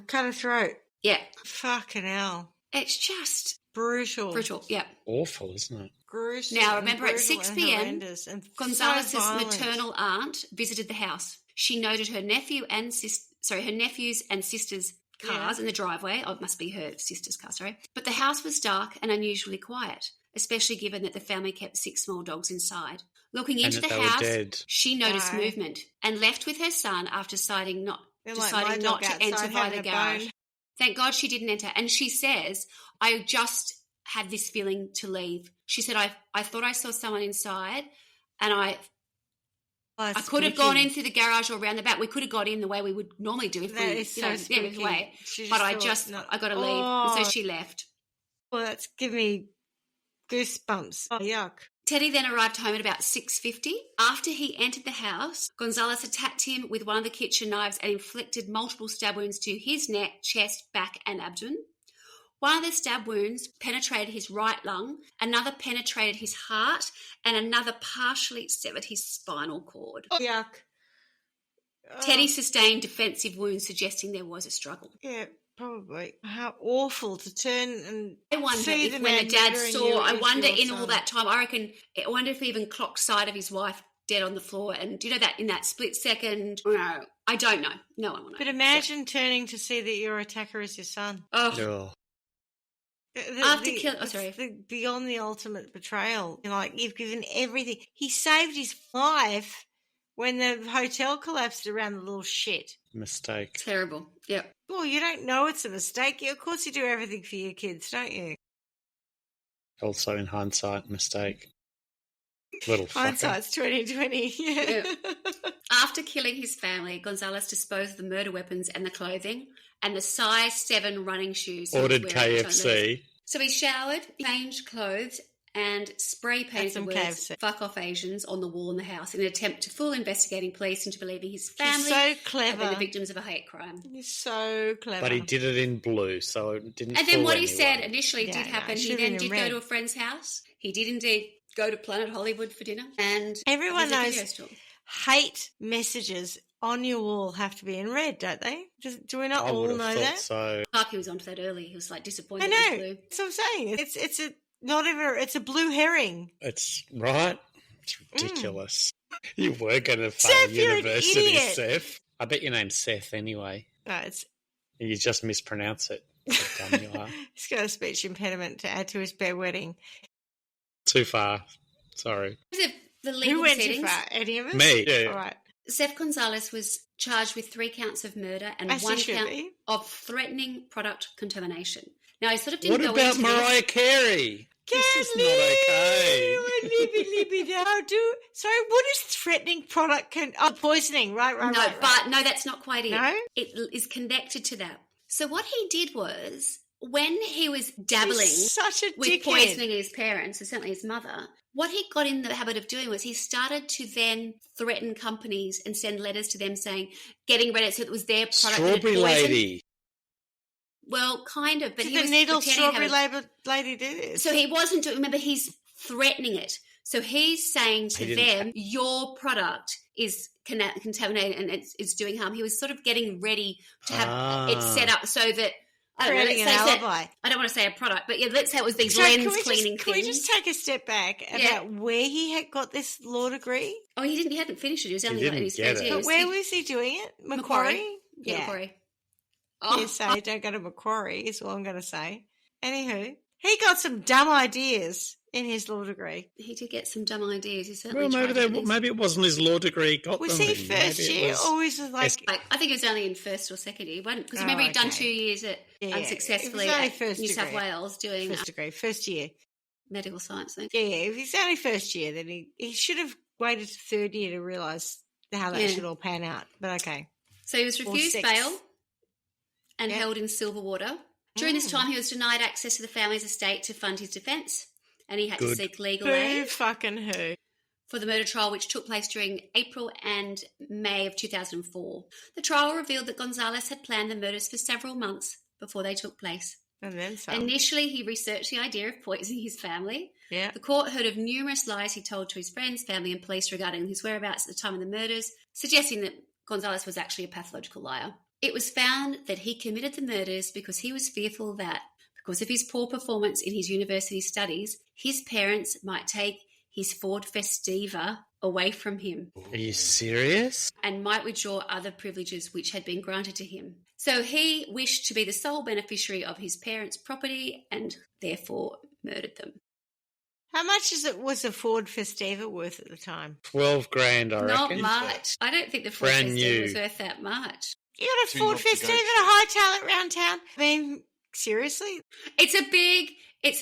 Cut her throat. Yeah. Fucking hell. It's just brutal. Brutal, yeah. Awful, isn't it? Gruesome. Now, remember, at 6 p.m., Gonzales' maternal aunt visited the house. She noted her nephew and her nephews and sisters' cars in the driveway. Oh, it must be her sister's car, sorry. But the house was dark and unusually quiet, especially given that the family kept 6 small dogs inside. Looking into the house, she noticed movement and left with her son after deciding not to enter by the garage. Thank God she didn't enter. And she says, I just had this feeling to leave. She said, I thought I saw someone inside and I could have gone in through the garage or around the back. We could have got in the way we would normally do if the way. But I got to leave. And so she left. Well, that's giving me goosebumps. Oh, yuck. Teddy then arrived home at about 6:50. After he entered the house, Gonzales attacked him with one of the kitchen knives and inflicted multiple stab wounds to his neck, chest, back, and abdomen. One of the stab wounds penetrated his right lung, another penetrated his heart, and another partially severed his spinal cord. Oh, yuck. Teddy sustained defensive wounds, suggesting there was a struggle. Yeah, probably. How awful to turn and I wonder see if when the dad saw, I wonder in all that time, I wonder if he even clocked sight of his wife dead on the floor and, that in that split second, no, I don't know. No one will know. But imagine turning to see that your attacker is your son. Oh. Beyond the ultimate betrayal. You've given everything. He saved his life when the hotel collapsed around the little shit. Mistake. Terrible. Yep. Well, you don't know it's a mistake. Of course you do everything for your kids, don't you? Also, in hindsight, mistake. Little fucker. Hindsight's 20/20. Yeah. After killing his family, Gonzales disposed of the murder weapons and the clothing and the size 7 running shoes. Ordered KFC. So he showered, changed clothes, and spray painted the words KFC. Fuck off Asians on the wall in the house in an attempt to fool investigating police into believing his family so clever. Had been the victims of a hate crime. He's so clever. But he did it in blue, so it didn't And then what anyone. He said initially did happen. He then did go to a friend's house. He did indeed go to Planet Hollywood for dinner. And everyone knows hate messages on your wall have to be in red, don't they? Do we not all know that? So. Clarky was onto that early. He was disappointed. I know. That's what I'm saying. It's a blue herring. It's right. It's ridiculous. You were going to fail university, Seth. I bet your name's Seth anyway. No, you just mispronounce it. How dumb you are. He's got a speech impediment to add to his bedwetting. Too far. Sorry. The legal Who went settings? too far? Any of us? Me. Yeah. All right. Seth Gonzales was charged with 3 counts of murder and 1 count of threatening product contamination. Now, I sort of didn't go into What about Mariah Carey? This is not okay. Sorry, what is threatening product? Poisoning, right. No, that's not quite it. No? It is connected to that. So what he did was, when he was dabbling with poisoning his parents, and certainly his mother, what he got in the habit of doing was he started to then threaten companies and send letters to them saying, getting ready, so it was their product. Strawberry lady. Well, kind of, but he was needle strawberry lady do this. So he wasn't doing. Remember, he's threatening it. So he's saying to them, "Your product is contaminated and it's doing harm." He was sort of getting ready to have it set up so that creating an alibi. I don't want to say a product, but yeah, let's say it was these lens cleaning things. Can we just take a step back about where he had got this law degree? Oh, he hadn't finished it. He was only in his first year. But where was he doing it? Macquarie? Yeah, Macquarie. Don't go to Macquarie is all I'm going to say. Anywho, he got some dumb ideas in his law degree. He did get some dumb ideas. He certainly maybe it wasn't his law degree. Was he first year or was it like... I think he was only in first or second year. Because remember he'd done 2 years unsuccessfully at New South Wales doing... First year. Medical science thing. Yeah, if he's only first year, then he should have waited to third year to realise how that should all pan out. But okay. So he was refused bail and held in Silverwater. During this time, he was denied access to the family's estate to fund his defence, and he had to seek legal aid. Who? For the murder trial, which took place during April and May of 2004. The trial revealed that Gonzales had planned the murders for several months before they took place. And then some. Initially, he researched the idea of poisoning his family. Yeah. The court heard of numerous lies he told to his friends, family and police regarding his whereabouts at the time of the murders, suggesting that Gonzales was actually a pathological liar. It was found that he committed the murders because he was fearful that, because of his poor performance in his university studies, his parents might take his Ford Festiva away from him. Are you serious? And might withdraw other privileges which had been granted to him. So he wished to be the sole beneficiary of his parents' property and therefore murdered them. How much was a Ford Festiva worth at the time? 12 grand, I reckon. Not much. I don't think the Ford Festiva was worth that much. You got a Ford Festiva and a high tail around town? I mean, seriously? It's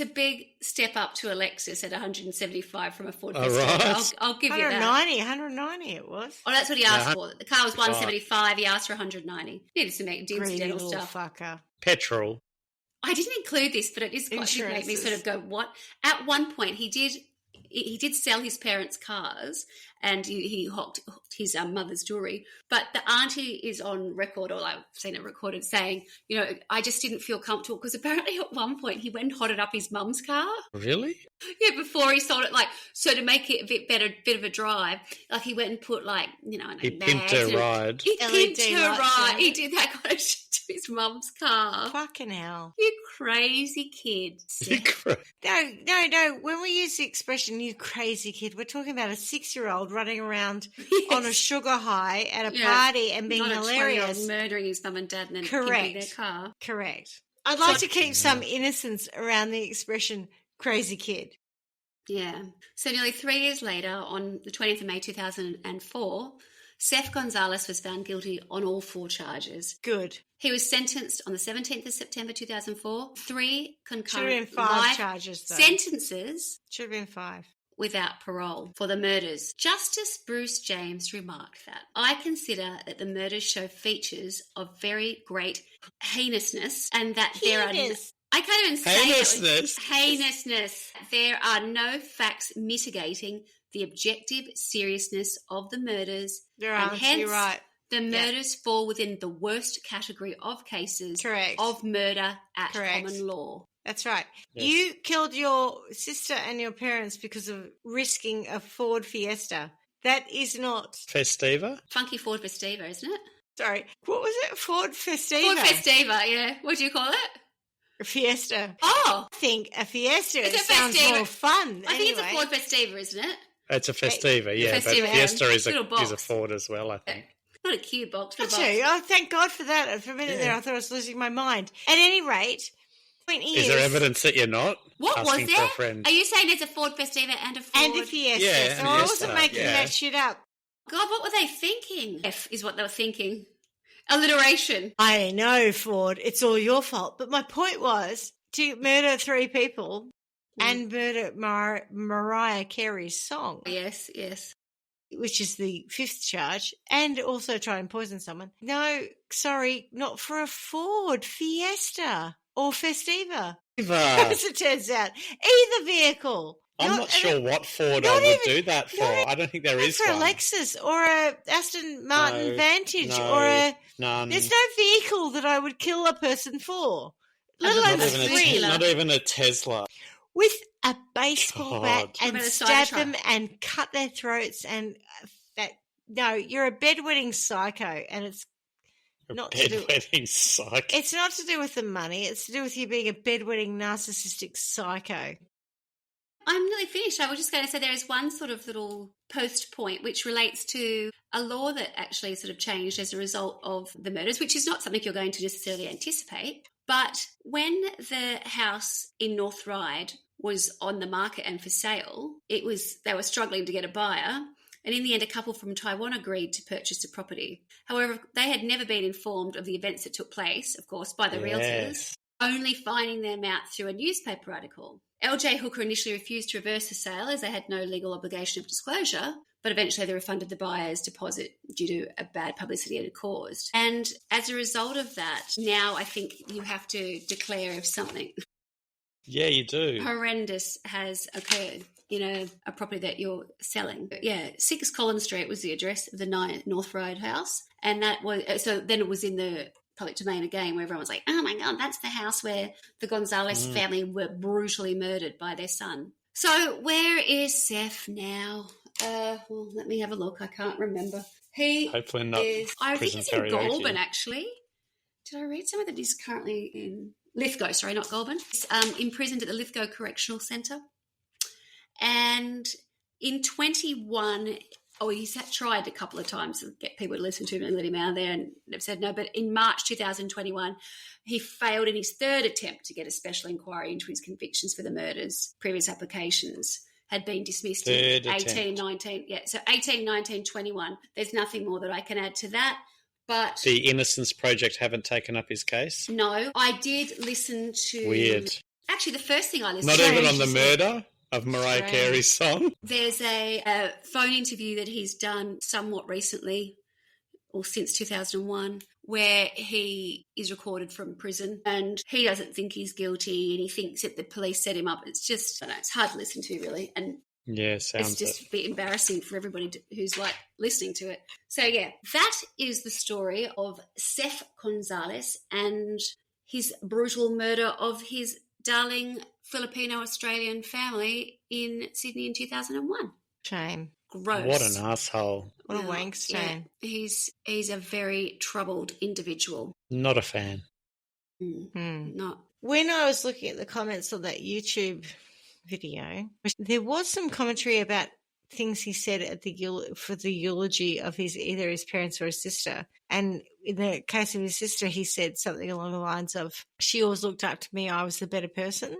a big step up to a Lexus at 175 from a Ford Festiva. Right. I'll give you that. 190 it was. Oh, that's what he asked for. The car was 175. He asked for 190. Needed some incidental stuff. Fucker. Petrol. I didn't include this, but it is quite to make me sort of go, what? At one point, he did sell his parents' cars and he hocked his mother's jewellery. But the auntie is on record, or I've seen it recorded, saying, I just didn't feel comfortable because apparently at one point he went and hotted up his mum's car. Really? Yeah, before he sold it. So to make it a bit of a drive, he went and put he pimped her ride. He pimped her ride. He did that kind of shit to his mum's car. Fucking hell. You crazy kid. No. When we use the expression, you crazy kid, we're talking about a 6-year-old running around on a sugar high at a party and being hilarious. Murdering his mum and dad and then pimping their car. Correct. I'd like to keep some innocence around the expression crazy kid. Yeah. So nearly 3 years later, on the 20th of May 2004, Seth Gonzales was found guilty on all 4 charges. Good. He was sentenced on the 17th of September 2004. 3 concurrent Should have been 5 charges, though. Sentences. Should have been 5. Without parole for the murders. Justice Bruce James remarked that, I consider that the murders show features of very great heinousness and that there are... I can't even say heinousness. There are no facts mitigating the objective seriousness of the murders. There are, hence, you're right. The murders fall within the worst category of cases of murder at common law. That's right. Yes. You killed your sister and your parents because of risking a Ford Fiesta. That is not... Festiva? Funky Ford Festiva, isn't it? Sorry. What was it? Ford Festiva? Ford Festiva, yeah. What do you call it? A Fiesta. Oh! I think a Fiesta sounds more fun. I think it's a Ford Festiva, isn't it? It's a Festiva, yeah. Festiva, but Fiesta is a Ford as well, I think. Not a cube box, but a box. Oh, thank God for that. For a minute there, I thought I was losing my mind. At any rate... Is there evidence that you're not? What was there? Are you saying there's a Ford Festiva and a Ford? And a Fiesta. Yeah, so I wasn't making that shit up. God, what were they thinking? F is what they were thinking. Alliteration. I know, Ford. It's all your fault. But my point was to murder 3 people and murder Mariah Carey's song. Yes. Which is the 5th charge, and also try and poison someone. No, sorry, not for a Ford Fiesta. Or Festiva, as it turns out. Either vehicle. I'm not sure what Ford I would do that for. I don't think there is for one. For a Lexus or a Aston Martin Vantage or a... None. There's no vehicle that I would kill a person for, let alone not even a Tesla. With a baseball bat and stab them and cut their throats and that... No, you're a bedwetting psycho and it's Bedwetting psycho. It's not to do with the money. It's to do with you being a bedwetting narcissistic psycho. I'm nearly finished. I was just going to say there is one sort of little post point which relates to a law that actually sort of changed as a result of the murders, which is not something you're going to necessarily anticipate. But when the house in North Ryde was on the market and for sale, they were struggling to get a buyer. And in the end, a couple from Taiwan agreed to purchase the property. However, they had never been informed of the events that took place, of course, by the realtors, only finding them out through a newspaper article. LJ Hooker initially refused to reverse the sale as they had no legal obligation of disclosure, but eventually they refunded the buyer's deposit due to a bad publicity it had caused. And as a result of that, now I think you have to declare if something you do. horrendous has occurred in a property that you're selling. But 6 Collins Street was the address of the North Ryde house. And that was, so then it was in the public domain again, where everyone was like, oh my God, that's the house where the Gonzales family were brutally murdered by their son. So where is Seth now? Well, let me have a look. I can't remember. Hopefully not. I think he's in Goulburn, actually. Did I read somewhere that he's currently in Lithgow? Sorry, not Goulburn. He's imprisoned at the Lithgow Correctional Centre. And in 21, he's tried a couple of times to get people to listen to him and let him out of there, and they've said no. But in March 2021, he failed in his third attempt to get a special inquiry into his convictions for the murders. Previous applications had been dismissed in 18, 19. Yeah, so 18, 19, 21. There's nothing more that I can add to that. But the Innocence Project haven't taken up his case? No. I did listen to... Weird. Actually, the first thing I listened to... Not even on the murder of Mariah Carey's song? There's a phone interview that he's done somewhat recently, or since 2001, where he is recorded from prison and he doesn't think he's guilty and he thinks that the police set him up. It's just, I don't know, it's hard to listen to, really. And sounds it's just a bit embarrassing for everybody who's listening to it. So that is the story of Seth Gonzales and his brutal murder of his darling Filipino-Australian family in Sydney in 2001. Shame. Gross. What an asshole. What a wankster. Yeah. He's a very troubled individual. Not a fan. Not. When I was looking at the comments on that YouTube video, there was some commentary about things he said at for the eulogy of either his parents or his sister. And in the case of his sister, he said something along the lines of, "She always looked up to me. I was the better person."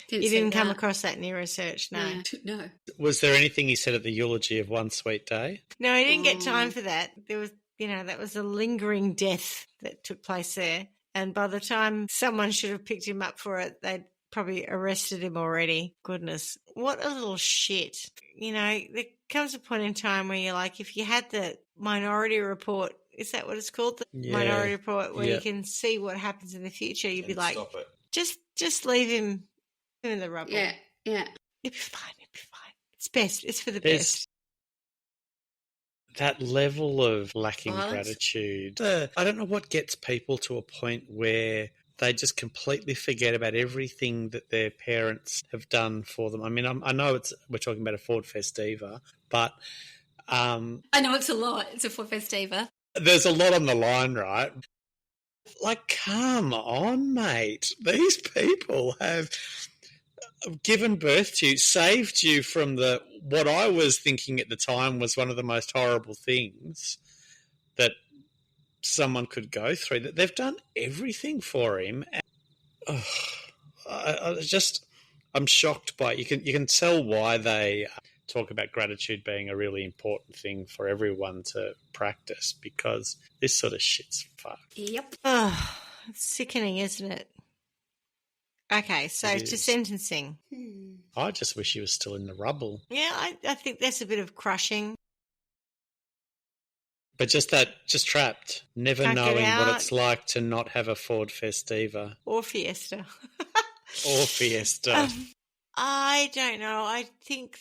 You didn't come across that in your research, no. No. Was there anything he said at the eulogy of One Sweet Day? No, he didn't get time for that. There was, that was a lingering death that took place there. And by the time someone should have picked him up for it, they'd probably arrested him already. Goodness, what a little shit. There comes a point in time where you're like, if you had the Minority Report, is that what it's called? The Minority Report, where you can see what happens in the future, you'd be like, stop it. Just leave him in the rubble. Yeah. It'd be fine. It's best. It's for the best. That level of lacking gratitude. I don't know what gets people to a point where they just completely forget about everything that their parents have done for them. I mean, I know we're talking about a Ford Festiva, but... I know it's a lot. It's a Ford Festiva. There's a lot on the line, right? Come on, mate. These people have given birth to you, saved you from what I was thinking at the time was one of the most horrible things that someone could go through. That they've done everything for him. And, I'm shocked by it. You can tell why they talk about gratitude being a really important thing for everyone to practice, because this sort of shit's fucked. Yep. Oh, it's sickening, isn't it? Okay, so to sentencing. I just wish he was still in the rubble. Yeah, I think that's a bit of crushing. But just trapped, never knowing what it's like to not have a Ford Festiva. Or Fiesta. Or Fiesta. I don't know. I think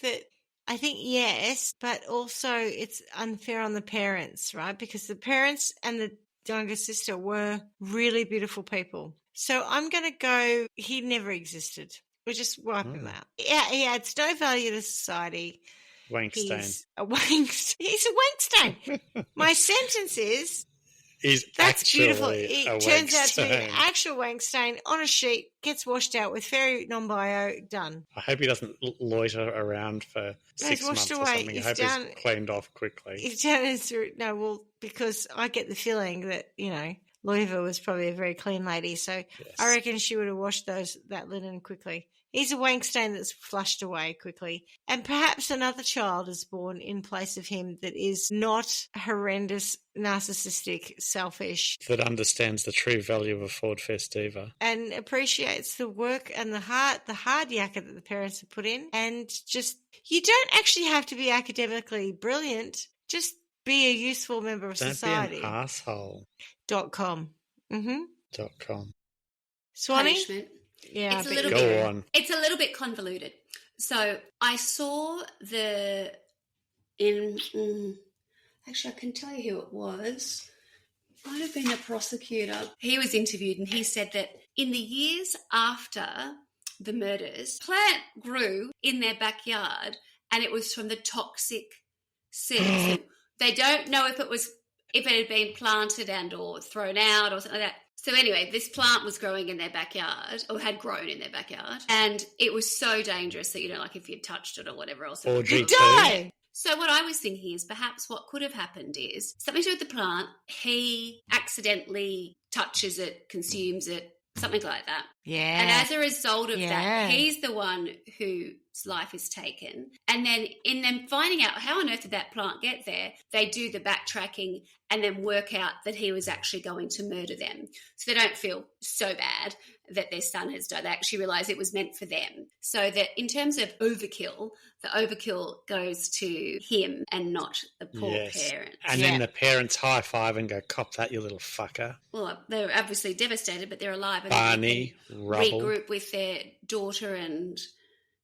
yes, but also it's unfair on the parents, right? Because the parents and the younger sister were really beautiful people. So I'm going to go, he never existed. We'll just wipe him out. Yeah, he adds no value to society. Wankstain. He's a wankstain. My sentence is... That's beautiful. It turns out to be an actual wank stain on a sheet, gets washed out with fairy non-bio, done. I hope he doesn't loiter around for 6 months or something. I hope he's cleaned off quickly. He's down through... No, well, because I get the feeling that, Loiva was probably a very clean lady, so yes. I reckon she would have washed that linen quickly. He's a wank stain that's flushed away quickly. And perhaps another child is born in place of him that is not horrendous, narcissistic, selfish. That understands the true value of a Ford Festiva. And appreciates the work and the hard yakka that the parents have put in. And just, you don't actually have to be academically brilliant. Just be a useful member of society. Don't be an asshole. .com. Mm-hmm. .com. Swanny? Punishment. Yeah, it's a little bit convoluted. So I saw actually I can tell you who it was. It might have been the prosecutor. He was interviewed and he said that in the years after the murders, plant grew in their backyard and it was from the toxic seeds. They don't know if it had been planted and or thrown out or something like that. So anyway, this plant was growing in their backyard, or had grown in their backyard, and it was so dangerous that, like if you touched it or whatever else, or you'd die. So what I was thinking is perhaps what could have happened is something to do with the plant. He accidentally touches it, consumes it, something like that. Yeah. And as a result of that, he's the one whose life is taken. And then in them finding out how on earth did that plant get there, they do the backtracking and then work out that he was actually going to murder them. So they don't feel so bad that their son has died. They actually realise it was meant for them. So that in terms of overkill, the overkill goes to him and not the poor parent. And then the parents high-five and go, cop that, you little fucker. Well, they're obviously devastated, but they're alive. And Barney, rubble. Regroup with their daughter and,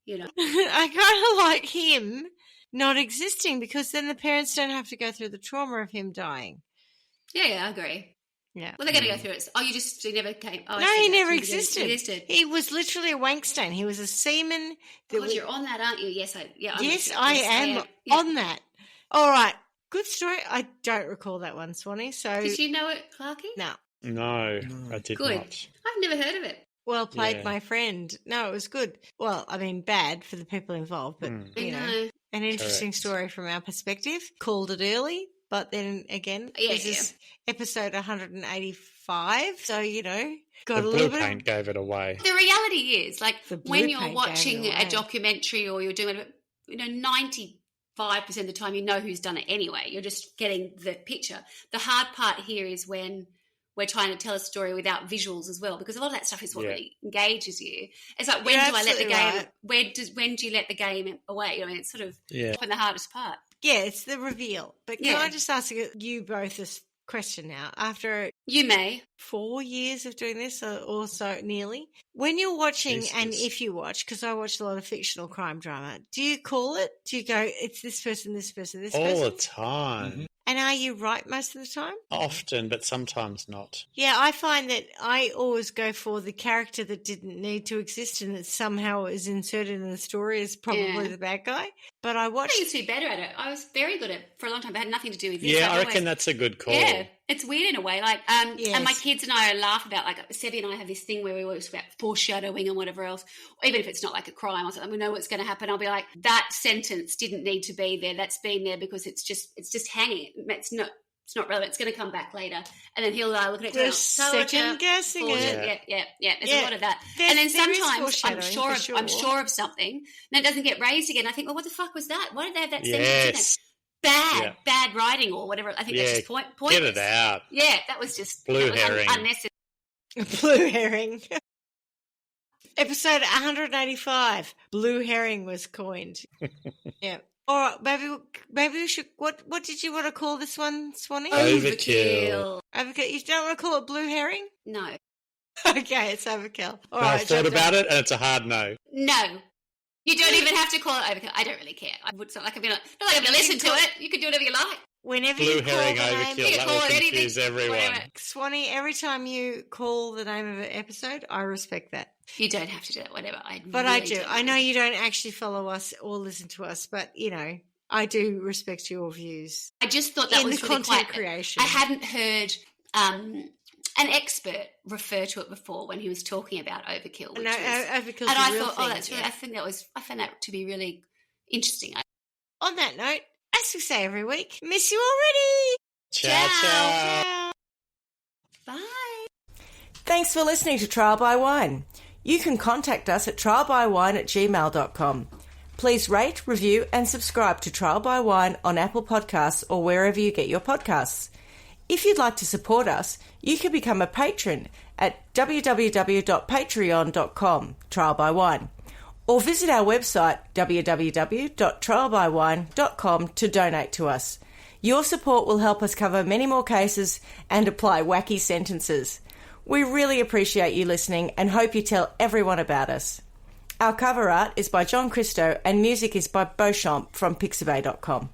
I kind of like him not existing because then the parents don't have to go through the trauma of him dying. Yeah, I agree. Yeah. Well, they're going to go through it. Oh, he never came. Oh, no, he never existed. He was literally a wank stain. He was a seaman. You're on that, aren't you? Yes, I am on that. All right. Good story. I don't recall that one, Swanny. So did you know it, Clarky? No, I did good. not. I've never heard of it. Well played, my friend. No, it was good. Well, I mean, bad for the people involved, but, an interesting story from our perspective. Called it early, but then again, this is episode 185, so, got a little bit... The blue paint gave it away. The reality is, when you're watching a documentary or you're doing it, 95% of the time you know who's done it anyway. You're just getting the picture. The hard part here is when we're trying to tell a story without visuals as well, because a lot of that stuff is what really engages you. It's like, when do I let the game? Right. When do you let the game away? It's sort of often the hardest part. Yeah, it's the reveal. But can I just ask you both this question now? After you may 4 years of doing this, or so nearly, when you're watching, and if you watch, because I watch a lot of fictional crime drama, do you call it? Do you go, it's this person, this person, this person? All the time. Mm-hmm. And are you right most of the time? Often, but sometimes not. Yeah, I find that I always go for the character that didn't need to exist and that somehow is inserted in the story as probably the bad guy. But I watched... I used to be better at it. I was very good at it for a long time. It had nothing to do with this. Yeah, I reckon that's a good call. Yeah, it's weird in a way. And my kids and I laugh about, Sebby and I have this thing where we always about foreshadowing and whatever else, or even if it's not like a crime or something, we know what's going to happen. I'll be like, that sentence didn't need to be there. That's been there because it's just hanging. It's not relevant. It's going to come back later. And then he'll look at it. They're second guessing it. Yeah. There's a lot of that. And then sometimes I'm sure of something, and it doesn't get raised again. I think, well, what the fuck was that? Why did they have that sentence in it? Bad writing or whatever. I think that's just pointless. Get it out. Yeah, that was just blue herring. Unnecessary. Blue herring. Episode 185. Blue herring was coined. Yeah. All right, maybe we should. What did you want to call this one, Swanny? Overkill. Overkill. You don't want to call it blue herring? No. Okay, it's overkill. All right. I thought about it, and it's a hard no. No. You don't even have to call it overkill. I don't really care. Not like I'm going to listen to it. You can do whatever you like. Whenever blue you call herring the overkill, name, that will confuse everyone. Whatever. Swanny, every time you call the name of an episode, I respect that. You don't have to do that, whatever. I do. I know you don't actually follow us or listen to us, but, I do respect your views. I just thought that in was the really content creation. I hadn't heard an expert refer to it before when he was talking about Overkill. No, Overkill, and I real thought, thing, that's really. I found that to be really interesting. On that note, as we say every week, miss you already. Ciao. Bye. Thanks for listening to Trial by Wine. You can contact us at trialbywine@gmail.com. Please rate, review and subscribe to Trial by Wine on Apple Podcasts or wherever you get your podcasts. If you'd like to support us, you can become a patron at www.patreon.com, Trial by Wine, or visit our website www.trialbywine.com to donate to us. Your support will help us cover many more cases and apply wacky sentences. We really appreciate you listening and hope you tell everyone about us. Our cover art is by John Christo and music is by Beauchamp from pixabay.com.